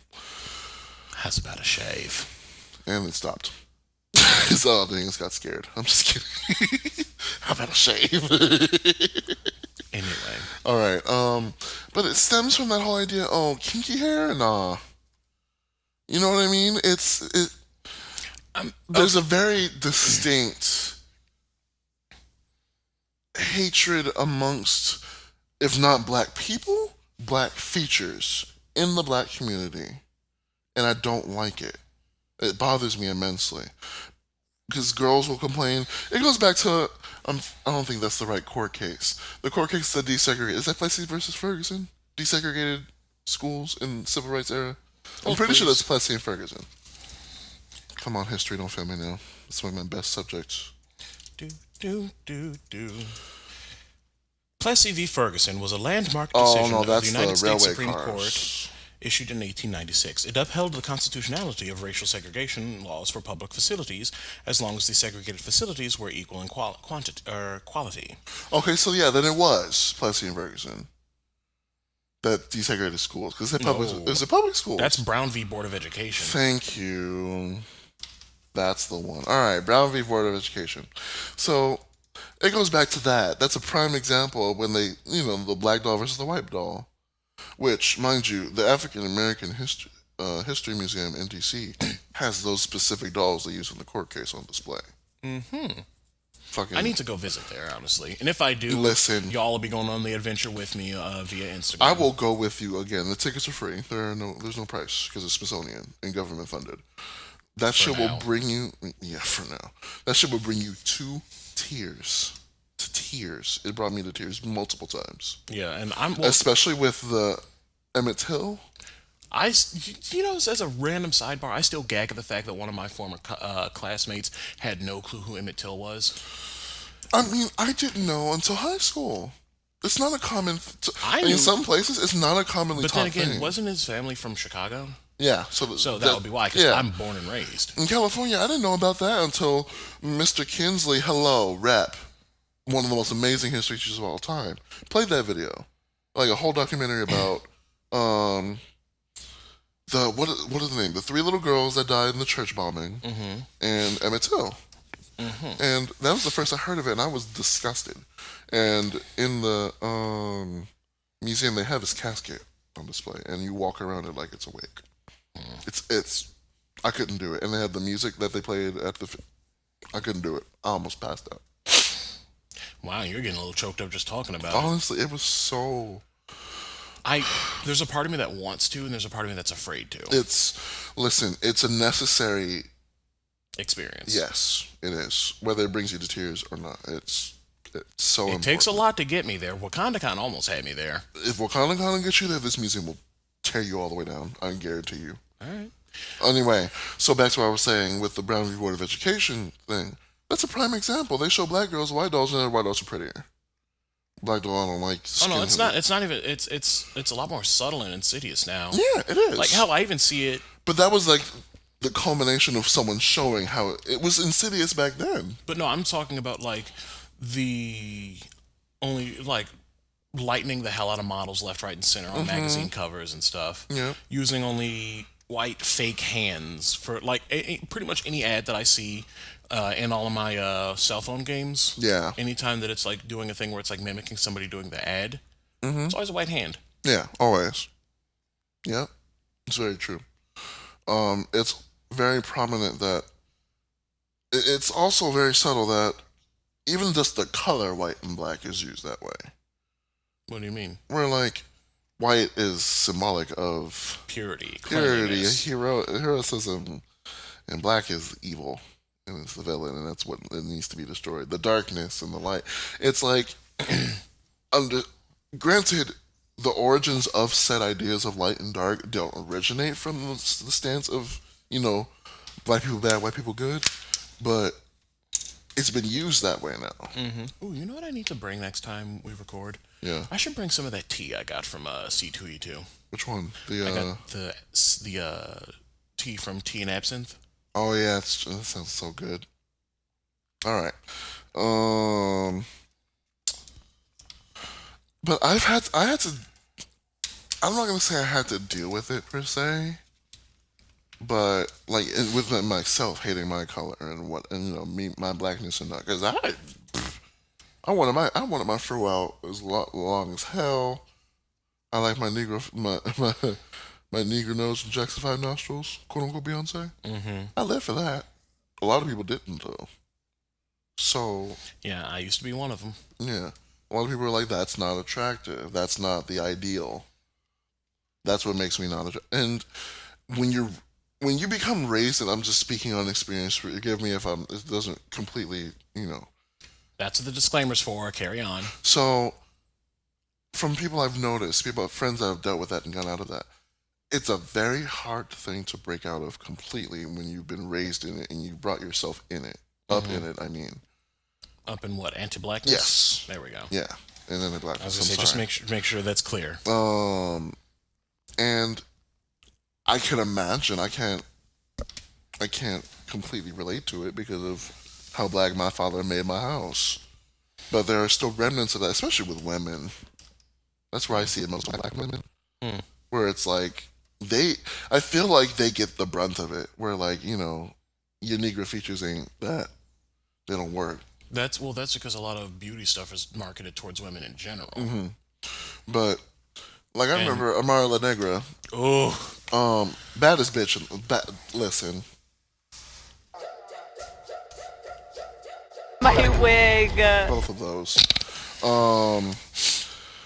How's about a shave? and it stopped. His audience got scared. I'm just kidding. How about a shave? Anyway, All right. But it stems from that whole idea. Oh, kinky hair, nah. You know what I mean? There's a very distinct hatred amongst, if not black people, black features in the black community, and I don't like it. It bothers me immensely. Because girls will complain. It goes back to, I don't think that's the right court case. The court case that desegregated, is that Plessy versus Ferguson? Desegregated schools in the civil rights era? I'm pretty sure that's Plessy and Ferguson. Come on, history, don't fail me now. It's one of my best subjects. Plessy v. Ferguson was a landmark Oh, decision no, of the that's United the States railway Supreme cars. Court issued in 1896. It upheld the constitutionality of racial segregation laws for public facilities as long as the segregated facilities were equal in quality. Okay, so yeah, then it was Plessy and Ferguson that desegregated schools. Because it was a public school. That's Brown v. Board of Education. Thank you. That's the one. All right, Brown v. Board of Education. So it goes back to that. That's a prime example of when they, the black doll versus the white doll. Which, mind you, the African American History Museum in D.C. has those specific dolls they use in the court case on display. I need to go visit there, honestly. And if I do, Listen. y'all will be going on the adventure with me via Instagram. I will go with you again. The tickets are free. There's no price because it's Smithsonian and government funded. That shit will bring you. Yeah, for now. That shit will bring you to tears. To tears. It brought me to tears multiple times. Yeah, and especially with the Emmett Till. As a random sidebar, I still gag at the fact that one of my former classmates had no clue who Emmett Till was. I mean, I didn't know until high school. It's not a common. In some places, it's not a commonly taught thing. But then again, wasn't his family from Chicago? Yeah, so that would be why, because I'm born and raised in California. I didn't know about that until Mr. Kinsley, hello, rep, one of the most amazing history teachers of all time, played that video, like a whole documentary about what is the name? The 3 little girls that died in the church bombing, and Emmett Till. And that was the first I heard of it, and I was disgusted. And in the museum, they have his casket on display, and you walk around it like it's a wig. It's I couldn't do it, and they had the music that they played at I couldn't do it. I almost passed out. Wow, you're getting a little choked up just talking about it. Honestly, it was so. There's a part of me that wants to, and there's a part of me that's afraid to. It's a necessary experience. Yes, it is. Whether it brings you to tears or not, it's so important. It takes a lot to get me there. Wakanda kind of almost had me there. If Wakanda kind of gets you there, this museum will tear you all the way down. I can guarantee you. All right. Anyway, so back to what I was saying with the Brown v. Board of Education thing. That's a prime example. They show black girls, white dolls, and their white dolls are prettier. Black doll, I don't like. Oh no, it's not. It's not even. It's a lot more subtle and insidious now. Yeah, it is. Like hell, I even see it. But that was like the culmination of someone showing how it was insidious back then. But no, I'm talking about like the only like lightening the hell out of models left, right, and center on magazine covers and stuff. Yeah. Using only white fake hands for like pretty much any ad that I see in all of my cell phone games. Yeah. Anytime that it's like doing a thing where it's like mimicking somebody doing the ad, it's always a white hand. Yeah, always. Yeah, it's very true. It's very prominent that it's also very subtle that even just the color white and black is used that way. What do you mean? Where like white is symbolic of purity, heroism, and black is evil, and it's the villain, and that's what it needs to be destroyed. The darkness and the light. It's like, granted, the origins of said ideas of light and dark don't originate from the stance of, black people bad, white people good, but it's been used that way now. Mm-hmm. Ooh, you know what I need to bring next time we record? Yeah. I should bring some of that tea I got from C2E2. Which one? I got the tea from Tea and Absinthe. Oh yeah, that sounds so good. All right. But I had to. I'm not gonna say I had to deal with it per se, but like with myself hating my color and me, my blackness and that, because I wanted my fro out as long as hell. I like my my Negro nose and Jackson 5 nostrils, quote unquote Beyonce. I lived for that. A lot of people didn't though. So yeah, I used to be one of them. Yeah, a lot of people are like, that's not attractive. That's not the ideal. That's what makes me not attractive. And when you become raised, and I'm just speaking on experience. Forgive me if it doesn't completely, That's what the disclaimer's for. Carry on. So, from people I've noticed, friends that have dealt with that and gone out of that, it's a very hard thing to break out of completely when you've been raised in it and you brought yourself in it, up in it. I mean, up in what, anti-blackness? Yes. There we go. Yeah, and then the blackness. I was gonna say, just make sure that's clear. And I can imagine I can't completely relate to it because of how black my father made my house. But there are still remnants of that, especially with women. That's where I see it most with black women. Where it's like I feel like they get the brunt of it. Where like, your Negro features ain't that. They don't work. That's because a lot of beauty stuff is marketed towards women in general. But like I remember Amara La Negra. Oh. Baddest bitch. Listen. My wig. Both of those.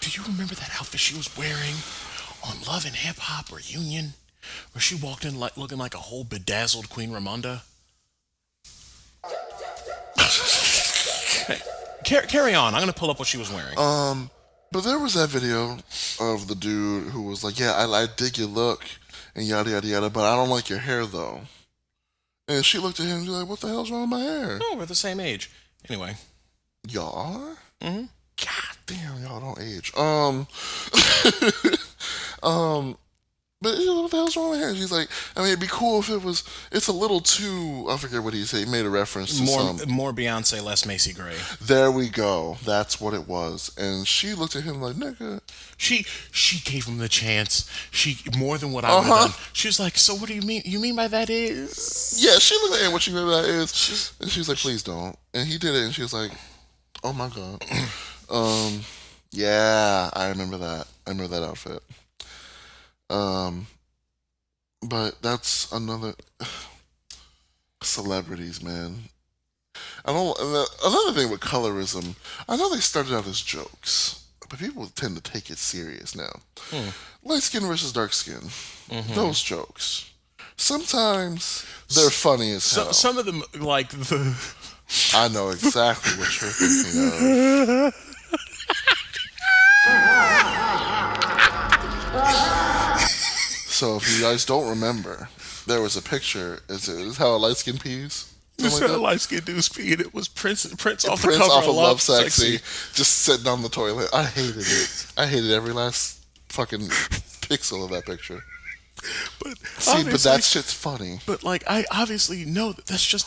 Do you remember that outfit she was wearing on Love and Hip Hop Reunion, where she walked in looking like a whole bedazzled Queen Ramonda? Carry on. I'm gonna pull up what she was wearing. But there was that video of the dude who was like, "Yeah, I dig your look and yada yada yada, but I don't like your hair though." And she looked at him and was like, "What the hell's wrong with my hair?" Oh, we're the same age. Anyway. Y'all are? God damn, y'all don't age. But what the hell's wrong with her? And she's like, I mean, it'd be cool if it was. It's a little too. I forget what he said. He made a reference to More Beyonce, less Macy Gray. There we go. That's what it was. And she looked at him like, nigga. She gave him the chance. She more than what I would have done. She was like, so what do you mean? You mean by that is? Yeah, she looked at him. What she meant by that is, and she was like, please don't. And he did it, and she was like, oh my god. Yeah, I remember that. I remember that outfit. But that's another celebrities, man. I don't. Another thing with colorism, I know they started out as jokes, but people tend to take it serious now. Light skin versus dark skin, those jokes. Sometimes they're funny as hell. Some of them, like the. I know exactly what you're thinking of. So if you guys don't remember, there was a picture. Is how a light skin pees. This like light skinned dude's pee, and it was Prince off Prince the cover off of Love Sexy, just sitting on the toilet. I hated it. I hated every last fucking pixel of that picture. But that shit's funny. But like, I obviously know that that's just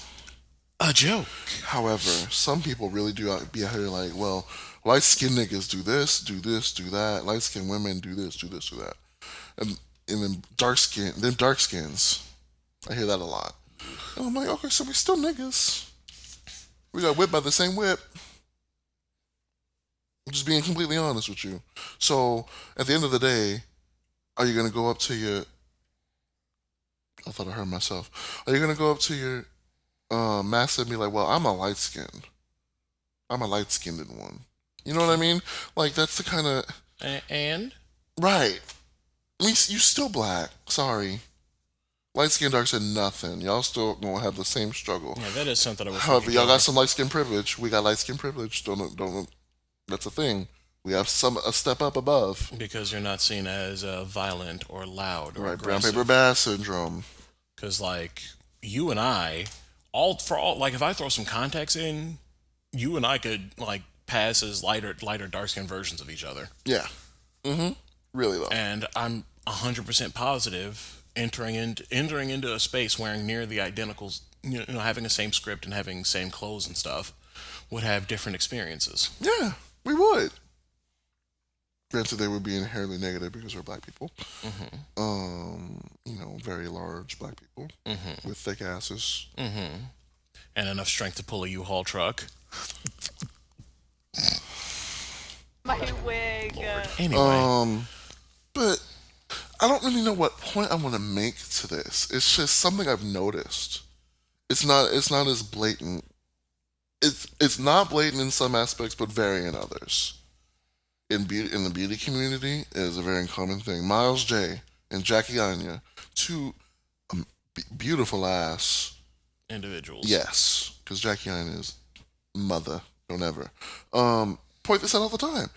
a joke. However, some people really do be out here like, well, light skinned niggas do this, do that. Light skinned women do this, do that. And then dark skins, I hear that a lot. And I'm like, okay, so we still niggas. We got whipped by the same whip. I'm just being completely honest with you. So, at the end of the day, are you going to go up to your... I thought I heard myself. Are you going to go up to your master and be like, well, I'm a light-skinned one. You know what I mean? Like, that's the kind of... And? Right. I mean, you still black. Sorry. Light skin, dark skin, nothing. Y'all still gonna have the same struggle. Yeah, that is something. However, y'all got some light skin privilege. We got light skin privilege. Don't. That's a thing. We have a step up above. Because you're not seen as violent or loud or right. aggressive. Brown paper bag syndrome. Because like you and I, like if I throw some context in, you and I could like pass as lighter dark skin versions of each other. Yeah. Really though. And I'm 100% positive. Entering into a space wearing near the identicals, having the same script and having the same clothes and stuff, would have different experiences. Yeah, we would. Granted, they would be inherently negative because we're black people. Very large black people with thick asses. And enough strength to pull a U-Haul truck. My wig. Lord. Anyway. But I don't really know what point I want to make to this. It's just something I've noticed. It's not as blatant. It's not blatant in some aspects, but very in others. In the beauty community, it is a very common thing. Miles J and Jackie Anya, two beautiful ass individuals. Yes, because Jackie Anya is mother. Don't ever point this out all the time.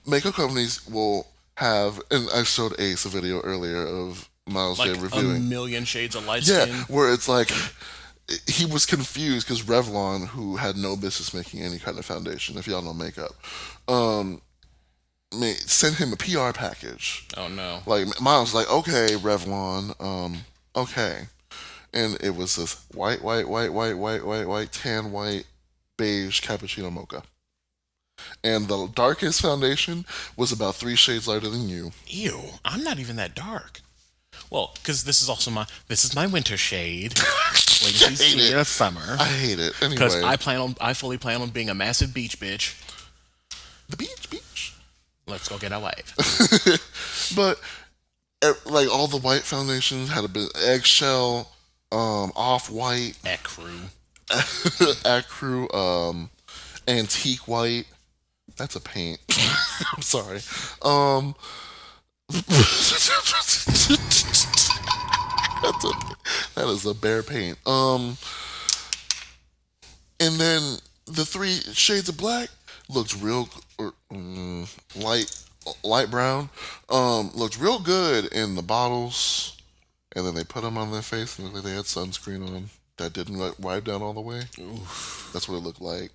Makeup companies will have, and I showed Ace a video earlier of Miles J reviewing a million shades of light skin. Yeah, where it's like he was confused because Revlon, who had no business making any kind of foundation, if y'all know makeup, sent him a PR package. Oh no! Like Miles was like, okay, Revlon, okay, and it was this white, tan white, beige cappuccino mocha. And the darkest foundation was about 3 shades lighter than you. Ew, I'm not even that dark. Well, because this is my winter shade. Ladies in summer. I hate it. Anyway, because I fully plan on being a massive beach bitch. The beach. Let's go get our wife. But like all the white foundations had a bit eggshell, off-white, ecru, antique white. That's a paint. I'm sorry. That is a bare paint. And then the 3 shades of black looked real light brown. Looked real good in the bottles, and then they put them on their face and looked like they had sunscreen on that didn't wipe down all the way. Oof. That's what it looked like.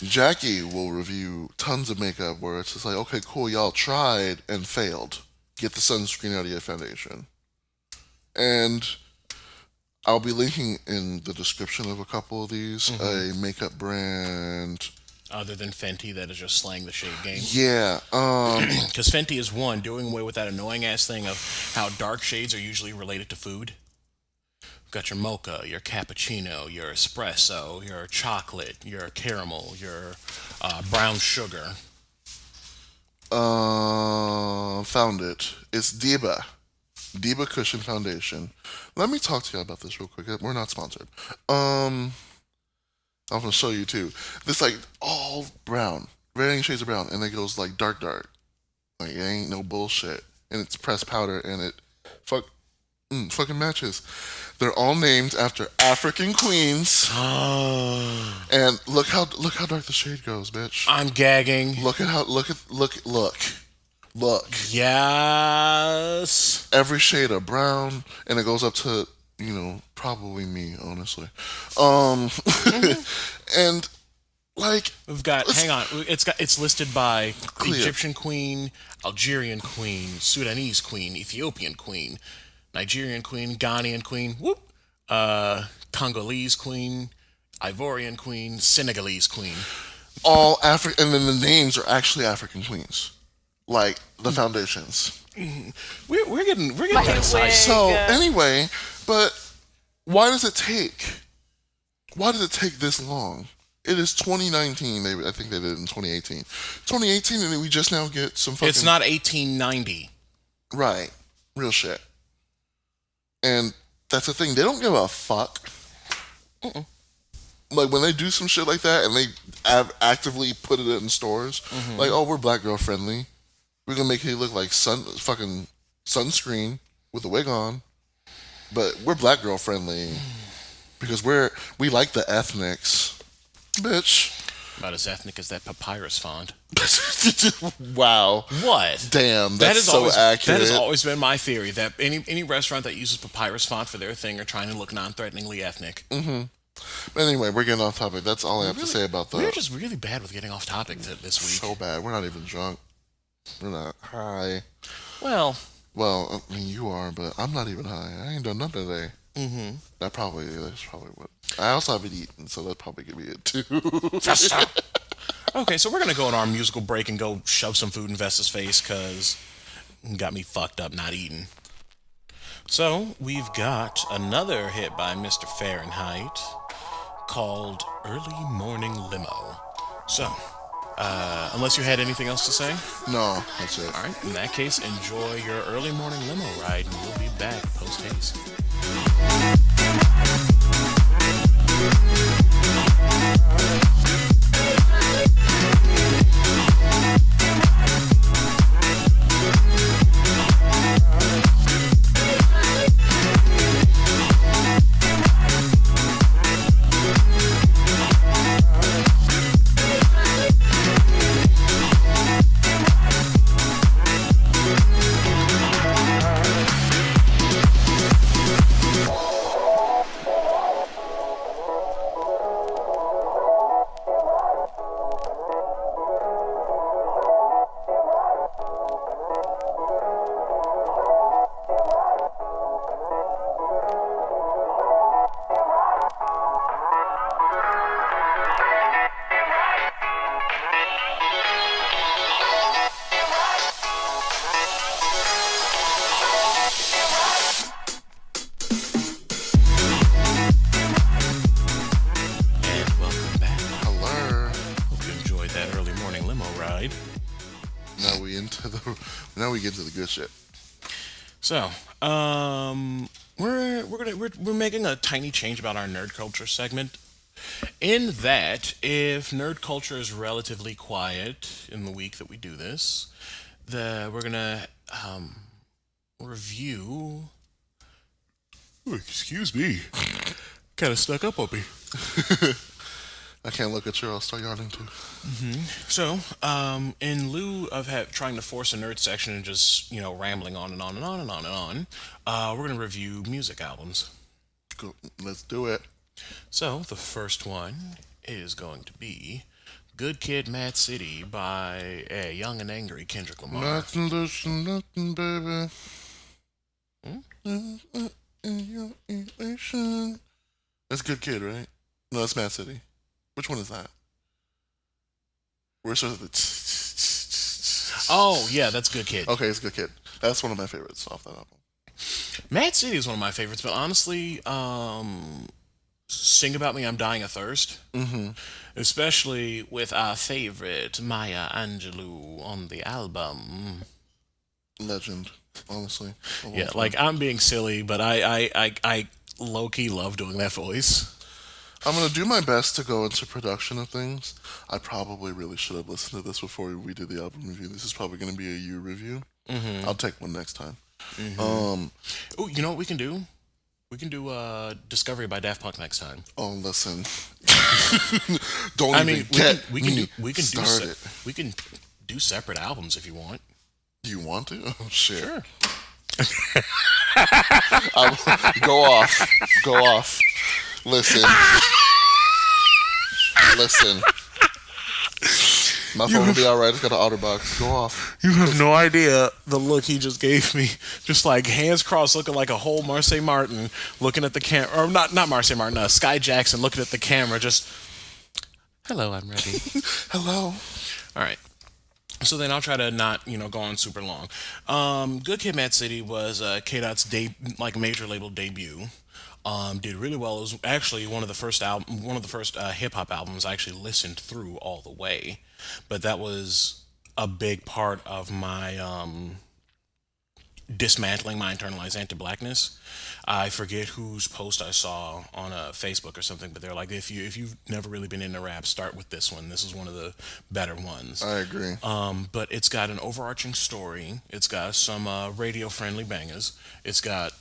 Jackie will review tons of makeup where it's just like, okay, cool, y'all tried and failed. get the sunscreen out of your foundation. And I'll be linking in the description of a couple of these a makeup brand. Other than Fenty, that is just slaying the shade game. Yeah, Because Fenty is one, doing away with that annoying ass thing of how dark shades are usually related to food. You've got your mocha, your cappuccino, your espresso, your chocolate, your caramel, your brown sugar. found it. It's Diba Cushion Foundation. Let me talk to you about this real quick. We're not sponsored. I'm gonna show you too. This like all brown, varying shades of brown, and it goes like dark. Like it ain't no bullshit, and it's pressed powder, and it fucking matches. They're all named after African queens, and look how dark the shade goes, bitch. I'm gagging. Look. Yes. Every shade of brown, and it goes up to probably me, honestly. And like We've got. Hang on. It's listed by Clear. Egyptian queen, Algerian queen, Sudanese queen, Ethiopian queen, Nigerian queen, Ghanaian queen. Whoop. Congolese queen, Ivorian queen, Senegalese queen. all African, and then the names are actually African queens, like the foundations. We're getting My excited. wig. So anyway, but why does it take? Why does it take this long? It is 2019. I think they did it in 2018. 2018, and we just now get some fucking. It's not 1890. Right. Real shit. And that's the thing. They don't give a fuck. Like, when they do some shit like that and they actively put it in stores, like, oh, we're black girl friendly. We're going to make it look like fucking sunscreen with a wig on. But we're black girl friendly because we like the ethnics. Bitch. About as ethnic as that papyrus font. Wow. What? Damn, that's so always, accurate. That has always been my theory, that any restaurant that uses papyrus font for their thing are trying to look non-threateningly ethnic. But anyway, we're getting off topic. That's all I have to say about We're that. just really bad with getting off topic this week. So bad. We're not even drunk. We're not high. Well, Well, I mean, you are, but I'm not even high. I ain't done nothing today. That's probably what. I also haven't eaten, so that probably could be it too. Vesta. Okay, so we're gonna go on our musical break and go shove some food in Vesta's face because got me fucked up not eating. So we've got another hit by Mr. Fahrenheit called "Early Morning Limo." So, unless you had anything else to say, No, that's it. all right. In that case, enjoy your early morning limo ride, and we'll be back post haste. And welcome back. Hello. Hope you enjoyed that early morning limo ride. Now we get to the good shit. So, we're making a tiny change about our nerd culture segment. In that, if nerd culture is relatively quiet in the week that we do this, we're gonna review. Oh, excuse me, kind of stuck up on me. I can't look at you. I'll start yawning too. So, in lieu of trying to force a nerd section and just rambling on and on and on and on and on, we're gonna review music albums. Go, let's do it. So, the first one is going to be Good Kid, Mad City by a Young and Angry Kendrick Lamar. Nothing, listen, nothing, baby. That's Good Kid, right? No, that's Mad City. Which one is that? Where's the? Oh, yeah, that's Good Kid. Okay, it's Good Kid. That's one of my favorites off that album. Mad City is one of my favorites, but honestly, Sing About Me, I'm Dying of Thirst. Mm-hmm. Especially with our favorite Maya Angelou on the album. Legend, honestly. Yeah, like I'm being silly, but I low-key love doing that voice. I'm going to do my best to go into production of things. I probably really should have listened to this before we did the album review. This is probably going to be a you review. Mm-hmm. I'll take one next time. Oh, you know what we can do? We can do Discovery by Daft Punk next time. Oh, listen. Don't get we can do separate albums if you want. Do you want to? Oh, shit. Sure. Go off. Go off. Listen. My phone will be alright. It's got an OtterBox. Go off. You have no idea the look he just gave me. Just like hands crossed, looking like a whole Marseille Martin, looking at the camera. Or not Marseille Martin, Sky Jackson looking at the camera, just, hello, I'm ready. Hello. All right. So then I'll try to not, go on super long. Good Kid, Mad City was K-Dot's major label debut. Did really well. It was actually one of the first hip hop albums I actually listened through all the way. But that was a big part of my dismantling my internalized anti-blackness. I forget whose post I saw on Facebook or something, but they're like, if you've never really been into rap, start with this one. This is one of the better ones. I agree. But it's got an overarching story. It's got some radio-friendly bangers. It's got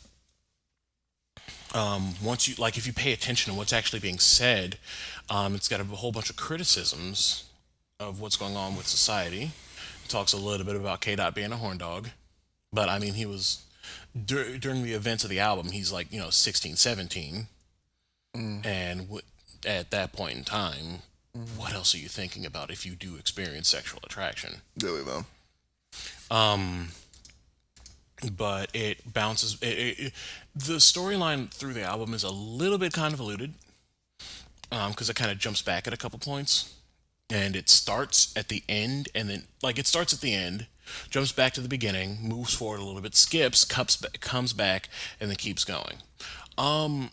if you pay attention to what's actually being said, it's got a whole bunch of criticisms of what's going on with society. It talks a little bit about K-Dot being a horn dog. But, I mean, he was, during the events of the album, he's 16, 17. And at that point in time, what else are you thinking about if you do experience sexual attraction? Really, though. But it bounces. The storyline through the album is a little bit convoluted because it kind of jumps back at a couple points, and it starts at the end, and then it starts at the end, jumps back to the beginning, moves forward a little bit, skips, comes back, and then keeps going. The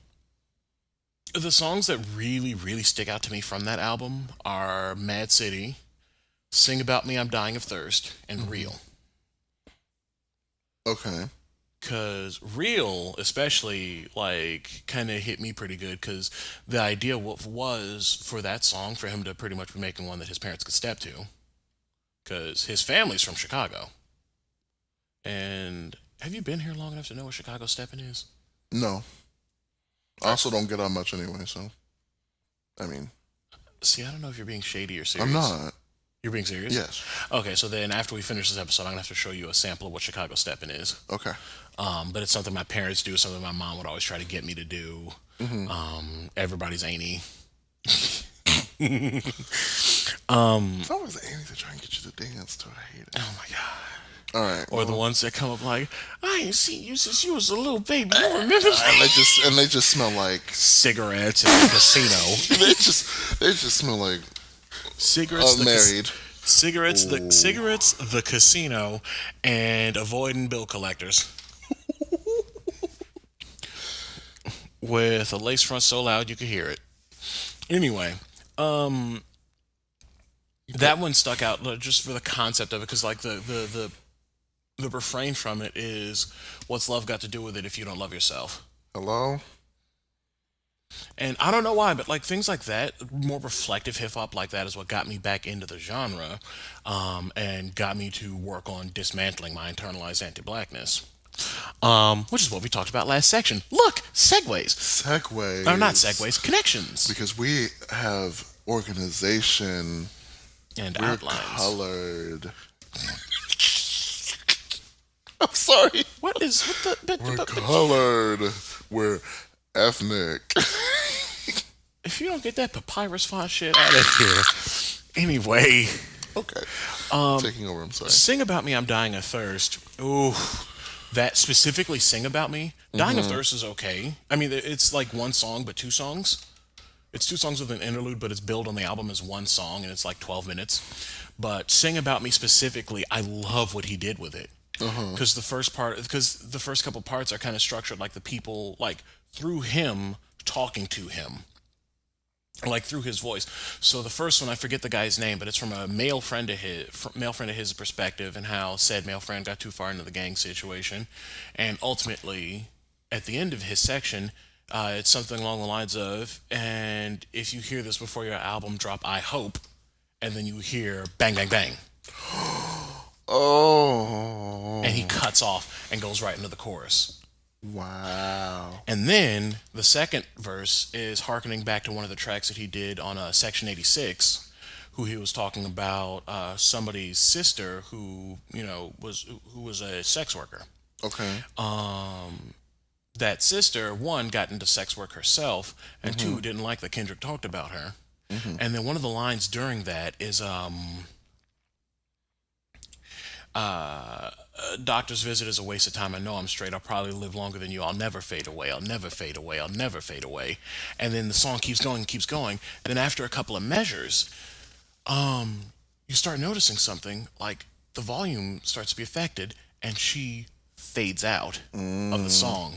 songs that really, really stick out to me from that album are Mad City, Sing About Me, I'm Dying of Thirst, and Real. Okay. Because Real, especially, kind of hit me pretty good, because the idea was for that song, for him to pretty much be making one that his parents could step to. Because his family's from Chicago. And have you been here long enough to know what Chicago stepping is? No. I also don't get on much anyway, so. I mean. See, I don't know if you're being shady or serious. I'm not. You're being serious? Yes. Okay, so then after we finish this episode, I'm going to have to show you a sample of what Chicago stepping is. Okay. But it's something my parents do, something my mom would always try to get me to do. Mm-hmm. Everybody's auntie. It's always the aunties that try and get you to dance to. I hate it. Oh my god. All right. Or the ones that come up like, I ain't seen you since you was a little baby. You remember? And they just smell like cigarettes in the casino. they just smell like cigarettes. Unmarried. Cigarettes, the casino, and avoiding bill collectors. With a lace front so loud you could hear it. Anyway, that one stuck out just for the concept of it, because the refrain from it is, "What's love got to do with it if you don't love yourself?" Hello. And I don't know why, but things like that, more reflective hip hop like that, is what got me back into the genre, and got me to work on dismantling my internalized anti-blackness, which is what we talked about last section. Look, segues. Segues. Or not segues, connections. Because we have organization and we're outlines. Colored. I'm sorry. We're colored. We're ethnic. If you don't get that papyrus font shit out of here. Anyway, Okay. Taking over. I'm sorry. Sing About Me, I'm Dying of Thirst. Ooh, that specifically Sing About Me. Dying of Thirst is okay. I mean, it's like one song, but two songs. It's two songs with an interlude, but it's billed on the album as one song, and it's like 12 minutes. But Sing About Me specifically, I love what he did with it. Because the first couple parts are kind of structured like the people, like through him talking to him, like through his voice. So the first one, I forget the guy's name, but it's from a male friend of his perspective, and how said male friend got too far into the gang situation, and ultimately, at the end of his section, it's something along the lines of, and if you hear this before your album drop, I hope, and then you hear bang bang bang, Oh. and he cuts off and goes right into the chorus. Wow. And then the second verse is harkening back to one of the tracks that he did on Section 86, who he was talking about somebody's sister who, who was a sex worker. Okay. That sister, one, got into sex work herself, and two, didn't like that Kendrick talked about her. And then one of the lines during that is, doctor's visit is a waste of time. I know I'm straight. I'll probably live longer than you. I'll never fade away. I'll never fade away. I'll never fade away. And then the song keeps going and keeps going. And then after a couple of measures, you start noticing something, like the volume starts to be affected, and she fades out of the song.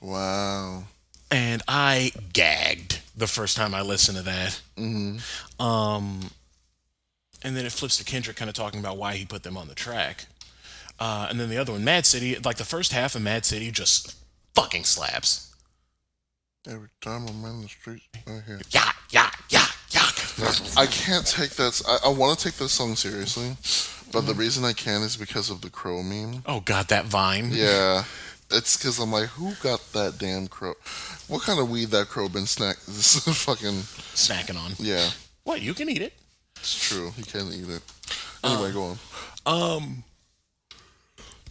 Wow. And I gagged the first time I listened to that. And then it flips to Kendrick kind of talking about why he put them on the track. And then the other one, Mad City, like the first half of Mad City just fucking slaps. Every time I'm in the streets, I hear. Yeah, yeah, yeah, yeah. I can't take that. I want to take this song seriously, but the reason I can't is because of the crow meme. Oh, God, that vine. Yeah. It's because I'm like, who got that damn crow? What kind of weed that crow been fucking Snacking on. Yeah. What, you can eat it? It's true. He can eat it. Anyway, go on.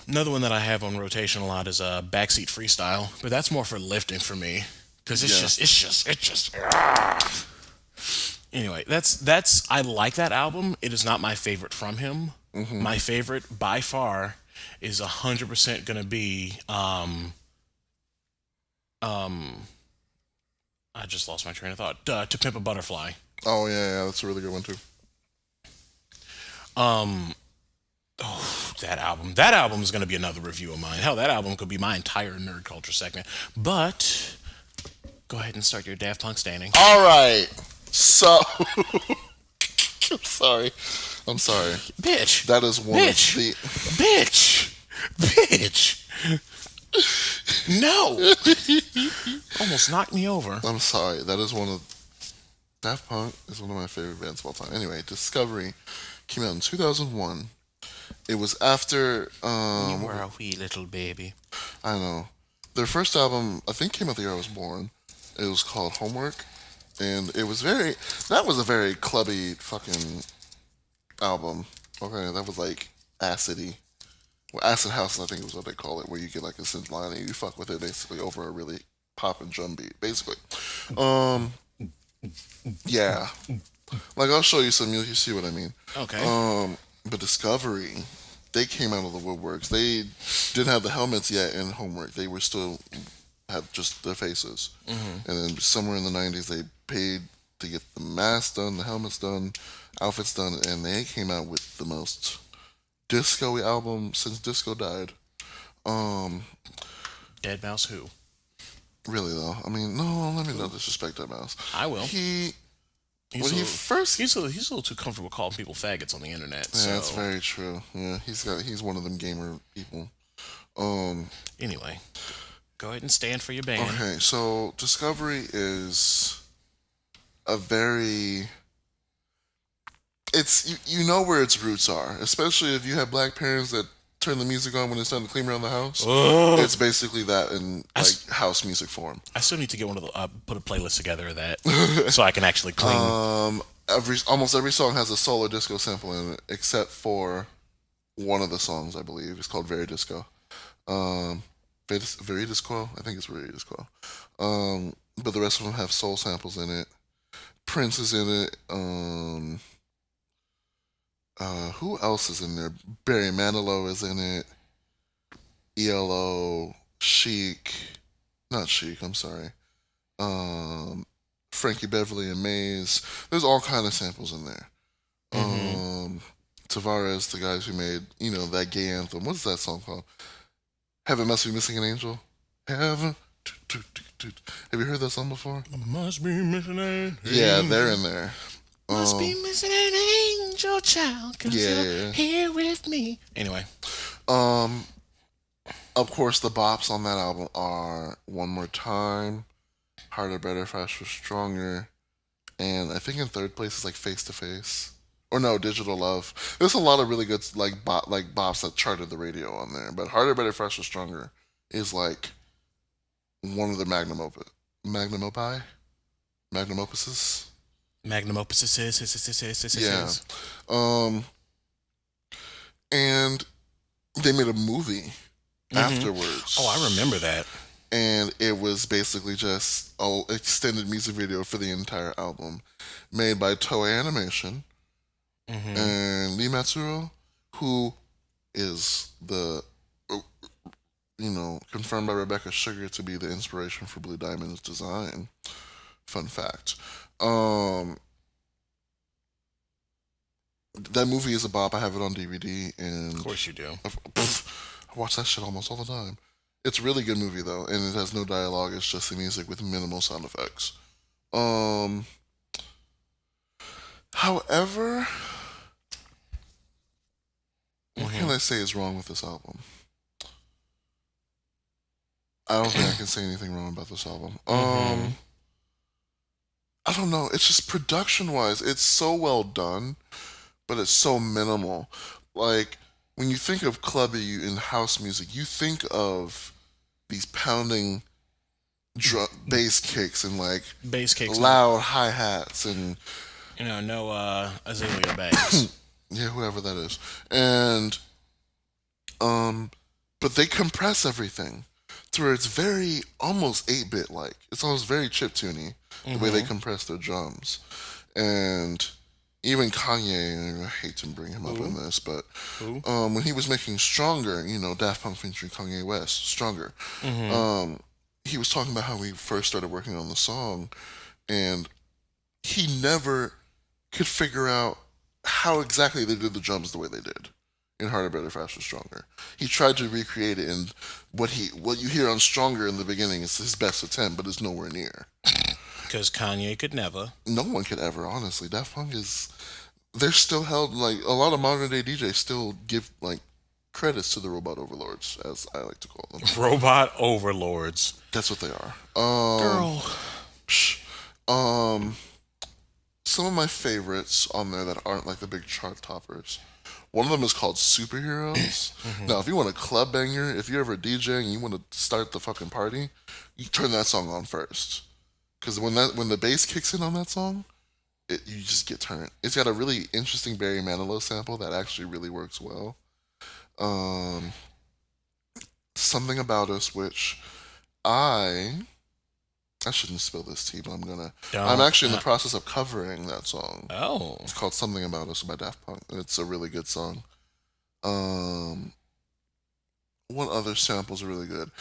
Another one that I have on rotation a lot is Backseat Freestyle, but that's more for lifting for me. Because it's just. Anyway, I like that album. It is not my favorite from him. My favorite by far is 100% gonna be I just lost my train of thought. To Pimp a Butterfly. Oh yeah, that's a really good one too. That album. That album is going to be another review of mine. Hell, that album could be my entire nerd culture segment. But go ahead and start your Daft Punk standing. All right. So I'm sorry. Bitch. That is one Bitch. of the Bitch. No. Almost knocked me over. I'm sorry. That is one of Daft Punk is one of my favorite bands of all time. Anyway, Discovery came out in 2001. It was after You were a wee little baby. I know. Their first album, I think, came out the year I was born. It was called Homework, and that was a very clubby fucking album. Okay, that was like acidy. Well, acid house, I think is what they call it, where you get like a synth line and you fuck with it basically over a really poppin' drum beat, basically. Yeah. Like I'll show you some, you see what I mean. Okay. But Discovery, they came out of the woodworks. They didn't have the helmets yet in Homework. They were still had just their faces. And then somewhere in the 90s, they paid to get the masks done, the helmets done, outfits done, and they came out with the most disco-y album since disco died. Dead Mouse who? Really though, I mean, no, let me not disrespect that mouse. I will. He's a little too comfortable calling people faggots on the internet. Yeah, so. that's very true. Yeah, he's one of them gamer people. Anyway, go ahead and stand for your band. Okay, so Discovery is a very. It's you know where its roots are, especially if you have black parents that turn the music on when it's time to clean around the house. It's basically that in like house music form. I still need to get one of the put a playlist together of that so I can actually clean. Almost every song has a solo disco sample in it, except for one of the songs, I believe. It's called Very Disco. Very Disco? I think it's Very Disco. But the rest of them have soul samples in it. Prince is in it. Who else is in there? Barry Manilow is in it. ELO, Chic, not Chic. I'm sorry. Um, Frankie Beverly and Maze. There's all kind of samples in there. Tavares, the guys who made that gay anthem. What's that song called? Heaven Must Be Missing an Angel. Heaven. Have you heard that song before? Must be missing an angel. Yeah, they're in there. Must be missing an angel child. 'Cause you're here with me. Anyway. Of course, the bops on that album are One More Time, Harder, Better, Faster, Stronger, and I think in third place is like Face to Face. Or no, Digital Love. There's a lot of really good bops that charted the radio on there. But Harder, Better, Faster, Stronger is like one of the magnum opuses. Yeah. And they made a movie afterwards. Oh, I remember that. And it was basically just an extended music video for the entire album, made by Toei Animation and Lee Matsuro, who is confirmed by Rebecca Sugar to be the inspiration for Blue Diamond's design. Fun fact. That movie is a bop. I have it on DVD, and of course you do. I watch that shit almost all the time. It's a really good movie though, and it has no dialogue. It's just the music with minimal sound effects. However, what can I say is wrong with this album? I don't think I can say anything wrong about this album. I don't know. It's just production-wise, it's so well done, but it's so minimal. Like, when you think of clubby and house music, you think of these pounding bass kicks and loud hi-hats and no Azalea Banks. yeah, whoever that is. And but they compress everything to where it's very almost 8-bit like. It's almost very chiptune-y the way they compress their drums. And even Kanye, I hate to bring him up in this, but when he was making Stronger, Daft Punk featuring Kanye West, Stronger, he was talking about how he first started working on the song, and he never could figure out how exactly they did the drums the way they did in Harder, Better, Faster, Stronger. He tried to recreate it, and what you hear on Stronger in the beginning is his best attempt, but it's nowhere near. Because Kanye could never. No one could ever, honestly. Daft Punk they're still held, like, a lot of modern day DJs still give, like, credits to the robot overlords, as I like to call them. Robot overlords. That's what they are. Girl. Some of my favorites on there that aren't, like, the big chart toppers. One of them is called Superheroes. Now, if you want a club banger, if you're ever a DJ and you want to start the fucking party, you turn that song on first. Because when the bass kicks in on that song, you just get turned. It's got a really interesting Barry Manilow sample that actually really works well. Something About Us, which I shouldn't spill this tea, but I'm gonna. I'm actually in the process of covering that song. Oh. It's called Something About Us by Daft Punk, and it's a really good song. What other samples are really good?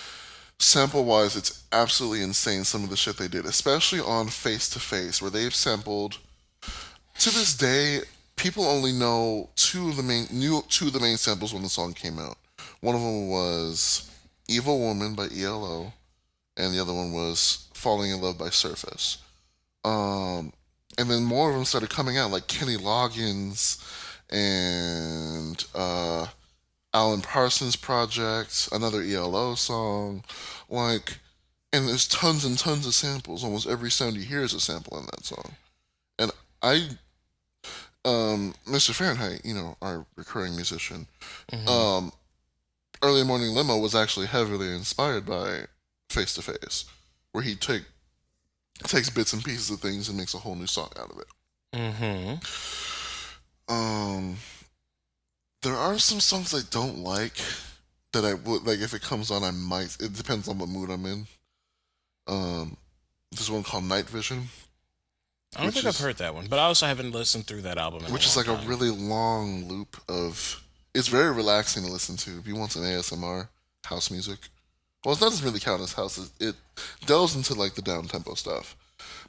Sample-wise, it's absolutely insane some of the shit they did, especially on Face to Face, where they've sampled. To this day, people only know two of the main samples when the song came out. One of them was "Evil Woman" by ELO, and the other one was "Falling in Love" by Surface. And then more of them started coming out, like Kenny Loggins and Alan Parsons Project, another ELO song, and there's tons and tons of samples. Almost every sound you hear is a sample in that song. And Mr. Fahrenheit, our recurring musician, Early Morning Limo was actually heavily inspired by Face to Face, where he takes bits and pieces of things and makes a whole new song out of it. There are some songs I don't like that I would like if it comes on. I might. It depends on what mood I'm in. There's one called Night Vision. I don't which think I've is heard that one, but I also haven't listened through that album in a which is long like a time. really long loop of. It's very relaxing to listen to if you want some ASMR house music. Well, it doesn't really count as house. It delves into like the down tempo stuff,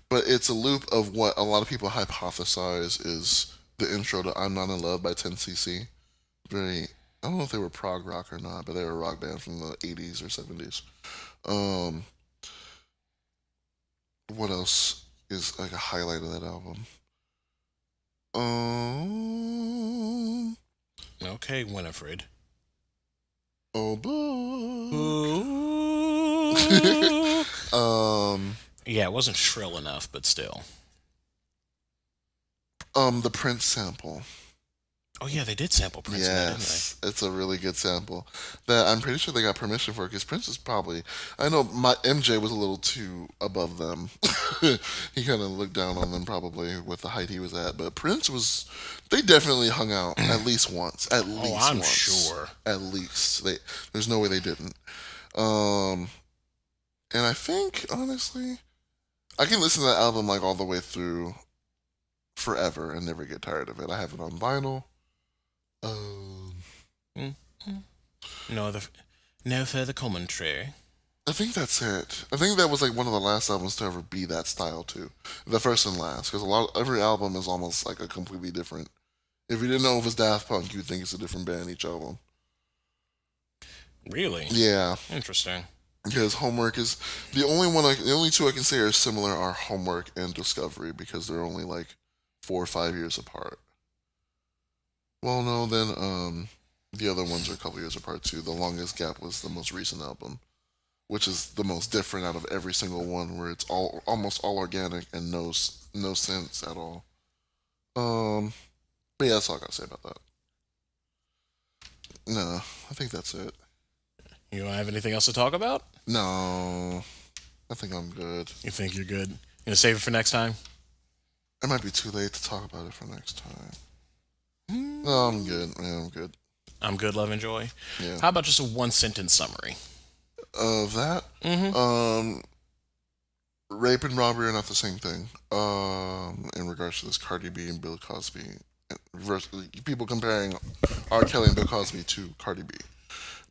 but it's a loop of what a lot of people hypothesize is the intro to "I'm Not in Love" by 10cc. Very. I don't know if they were prog rock or not, but they were a rock band from the 80s or 70s. Um, what else is like a highlight of that album? Um, Okay, Winifred. oh, book. Book. um, Yeah, it wasn't shrill enough, but still. the Prince sample. Oh yeah, they did sample Prince in that, didn't Yes, it's a really good sample that I'm pretty sure they got permission for because Prince is probably. I know my MJ was a little too above them. He kind of looked down on them probably with the height he was at, but Prince was. They definitely hung out at least once. At they? least Oh, I'm once. sure. At least they. There's no way they didn't. Um, and I think honestly, I can listen to that album like all the way through forever and never get tired of it. I have it on vinyl. Um, Mm. No other, no further commentary. I think that's it. I think that was like one of the last albums to ever be that style too. The first and last, because every album is almost like a completely different. If you didn't know it was Daft Punk, you'd think it's a different band each album. Really? Yeah, Interesting. because Homework is the only one. The only two I can say are similar are Homework and Discovery because they're only like 4 or 5 years apart. Well, no, then the other ones are a couple years apart too. The longest gap was the most recent album, which is the most different out of every single one, where it's all almost all organic and no sense at all. Um, but yeah, that's all I gotta say about that. No, I think that's it. You don't have anything else to talk about? No, I think I'm good. You think you're good? You gonna save it for next time? It might be too late to talk about it for next time. Hmm. No, I'm good. Yeah, I'm good. I'm good, love, and joy. Yeah. How about just a one sentence summary? Of that, Mm-hmm. rape and robbery are not the same thing. In regards to this Cardi B and Bill Cosby, people comparing R. Kelly and Bill Cosby to Cardi B.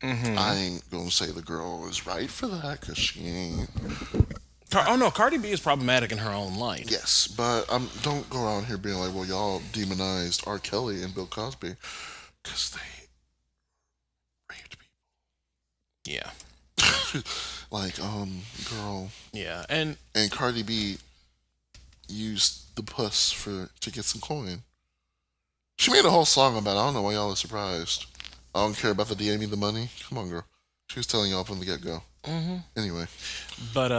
Mm-hmm. I ain't gonna say the girl is right for that because she ain't. Oh no, Cardi B is problematic in her own light. Yes, but don't go around here being like, well, y'all demonized R. Kelly and Bill Cosby because they raped Yeah. people. Like, girl, Yeah. And and Cardi B used the puss to get some coin. She made a whole song about it. I don't know why y'all are surprised. I don't care about the DM me the money. Come on, girl. She was telling y'all from the get go. mm-hmm. Anyway, But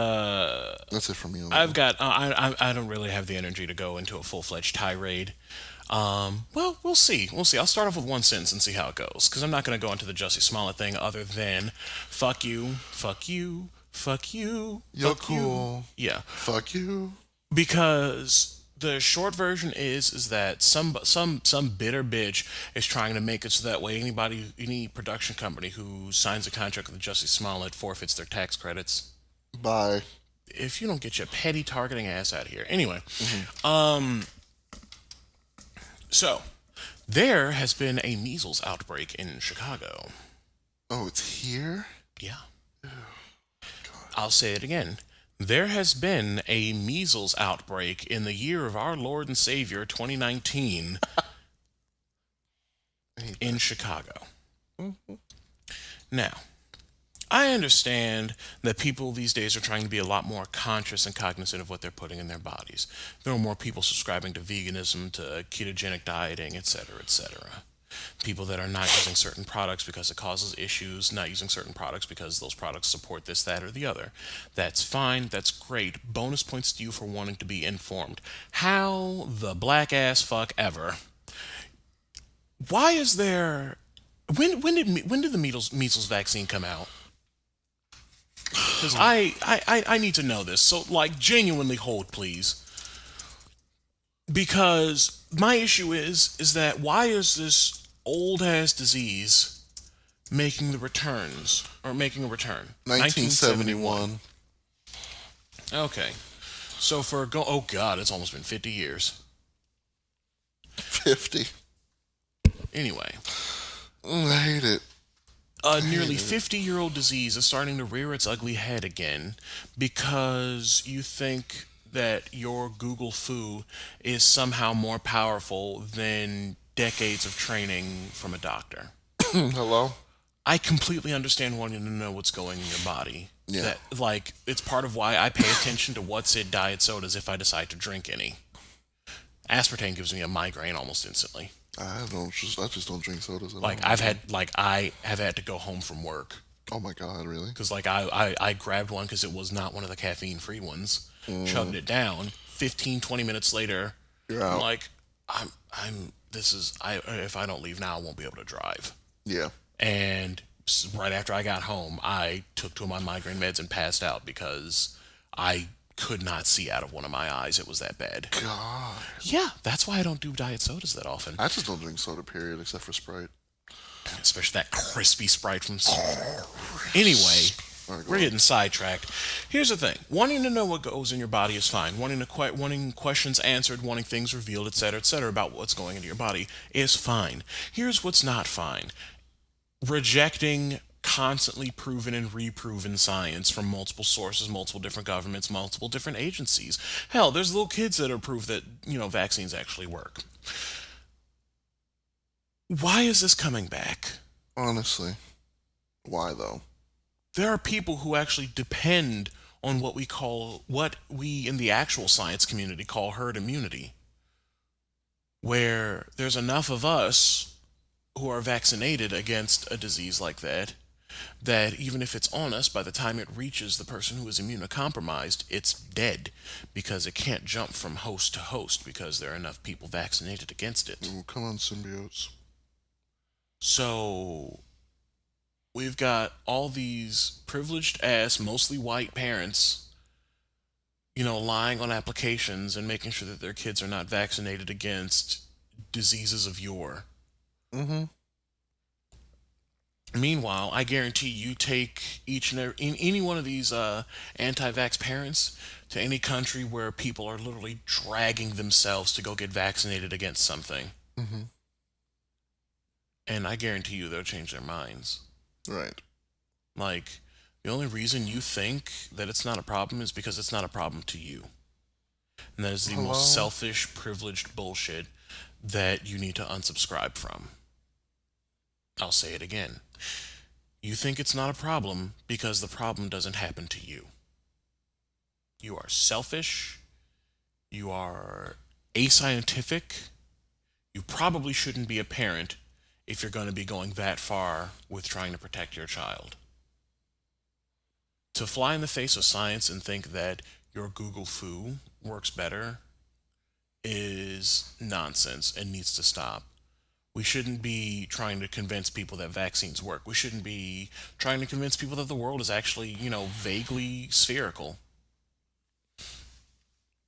that's it for me. On I've that. got I don't really have the energy to go into a full fledged tirade. Well, we'll see. We'll see. I'll start off with one sentence and see how it goes. Because I'm not going to go into the Jussie Smollett thing other than fuck you, fuck you, fuck you, You're fuck you. cool. Yeah. Fuck you. Because the short version is that some bitter bitch is trying to make it so that way any production company who signs a contract with Jussie Smollett forfeits their tax credits. Bye. If you don't get your petty targeting ass out of here. Anyway, so there has been a measles outbreak in Chicago. Oh, it's here? Yeah. I'll say it again. There has been a measles outbreak in the year of our Lord and Savior 2019 in Chicago. Now, I understand that people these days are trying to be a lot more conscious and cognizant of what they're putting in their bodies. There are more people subscribing to veganism, to ketogenic dieting, etc., etc. People that are not using certain products because it causes issues, not using certain products because those products support this, that, or the other. That's fine. That's great. Bonus points to you for wanting to be informed. How the black ass fuck ever. Why is there? When did the measles vaccine come out? Because I need to know this. So like genuinely hold please. Because my issue is that why is this old ass disease making the returns or making a return? 1971. Okay. So oh God, it's almost been 50 years. 50. Anyway, I hate it. a nearly 50-year-old disease is starting to rear its ugly head again because you think that your Google foo is somehow more powerful than decades of training from a doctor. Hello? I completely understand wanting to know what's going in your body. Yeah. That, like, it's part of why I pay attention to what's in diet sodas if I decide to drink any. Aspartame gives me a migraine almost instantly. I just don't drink sodas. I have had to go home from work. Oh my God, really? Because I grabbed one because it was not one of the caffeine-free ones. Chugged it down. 15, 20 minutes later, You're out. I'm like, if I don't leave now, I won't be able to drive. Yeah. And right after I got home, I took two of my migraine meds and passed out because I could not see out of one of my eyes. It was that bad. God. Yeah, that's why I don't do diet sodas that often. I just don't drink soda, period, except for Sprite. Especially that crispy Sprite from... Anyway, we're getting sidetracked. Here's the thing. Wanting to know what goes in your body is fine. Wanting questions answered, wanting things revealed, etc., about what's going into your body is fine. Here's what's not fine. Rejecting constantly proven and reproven science from multiple sources, multiple different governments, multiple different agencies. Hell, there's little kids that are proof that, vaccines actually work. Why is this coming back? Honestly. Why, though? There are people who actually depend on what we in the actual science community call herd immunity, where there's enough of us who are vaccinated against a disease like that even if it's on us, by the time it reaches the person who is immunocompromised, it's dead because it can't jump from host to host because there are enough people vaccinated against it. Ooh, come on, symbiotes. So we've got all these privileged ass, mostly white parents, lying on applications and making sure that their kids are not vaccinated against diseases of yore. Mm-hmm. Meanwhile, I guarantee you take any one of these anti-vax parents to any country where people are literally dragging themselves to go get vaccinated against something. Mm-hmm. And I guarantee you they'll change their minds. Right. Like, the only reason you think that it's not a problem is because it's not a problem to you. And that is the most selfish, privileged bullshit that you need to unsubscribe from. I'll say it again. You think it's not a problem because the problem doesn't happen to you. You are selfish. You are ascientific. You probably shouldn't be a parent if you're going to be going that far with trying to protect your child. To fly in the face of science and think that your Google foo works better is nonsense and needs to stop. We shouldn't be trying to convince people that vaccines work. We shouldn't be trying to convince people that the world is actually, vaguely spherical.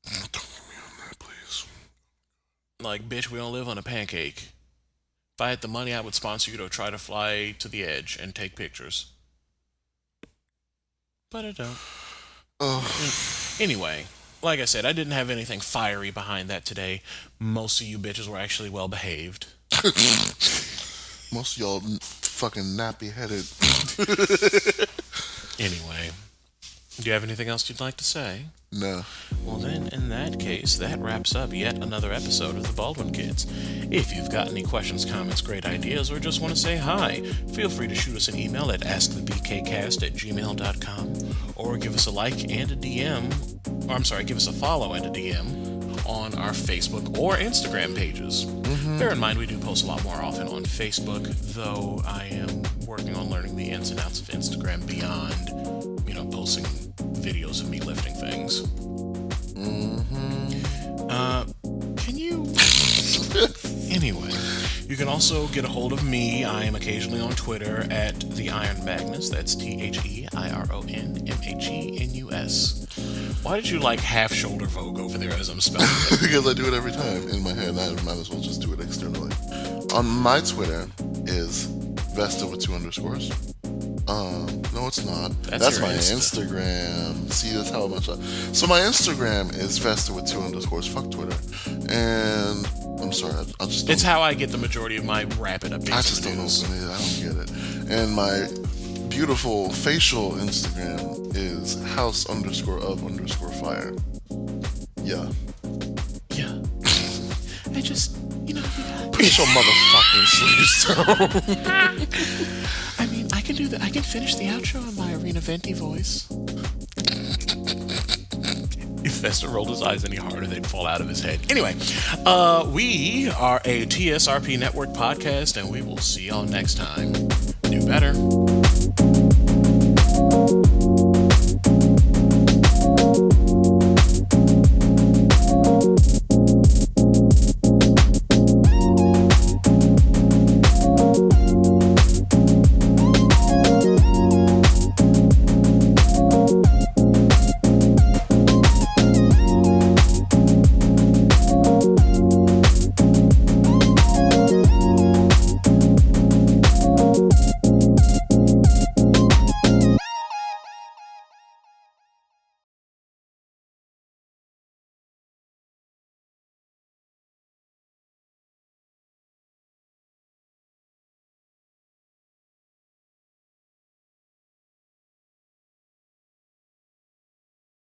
Don't get me on that, please. Like, bitch, we don't live on a pancake. If I had the money, I would sponsor you to try to fly to the edge and take pictures. But I don't. Anyway, like I said, I didn't have anything fiery behind that today. Most of you bitches were actually well behaved. Most of y'all fucking nappy-headed. Anyway, do you have anything else you'd like to say? No. Well then, in that case, that wraps up yet another episode of the Baldwin Kids. If you've got any questions, comments, great ideas, or just want to say hi, feel free to shoot us an email at askthebkcast@gmail.com, or give us a like and a DM, give us a follow and a DM on our Facebook or Instagram pages. Bear in mind, we do post a lot more often on Facebook, though I am working on learning the ins and outs of Instagram beyond, posting videos of me lifting things. Can you... Anyway, you can also get a hold of me. I am occasionally on Twitter at the Iron Magnus. That's THEIRONMAGNUS. Why did you half shoulder vogue over there as I'm spelling it? Because I do it every time in my head. I might as well just do it externally. On my Twitter is Vesta with 2 underscores. No, it's not. That's That's your my Insta. Instagram. See, that's how much. So my Instagram is Vesta with 2 underscores. Fuck Twitter. And I'm sorry, I just don't. It's how I get the majority of my rapid updates. I just don't news. open it. I don't get it. And my beautiful facial Instagram is house_of_fire. Yeah. Yeah. I just, you Put your motherfucking sleeves down. I mean, I can do that. I can finish the outro in my Arena Venti voice. If Vesta rolled his eyes any harder, they'd fall out of his head. Anyway, we are a TSRP Network podcast, and we will see y'all next time. Do better.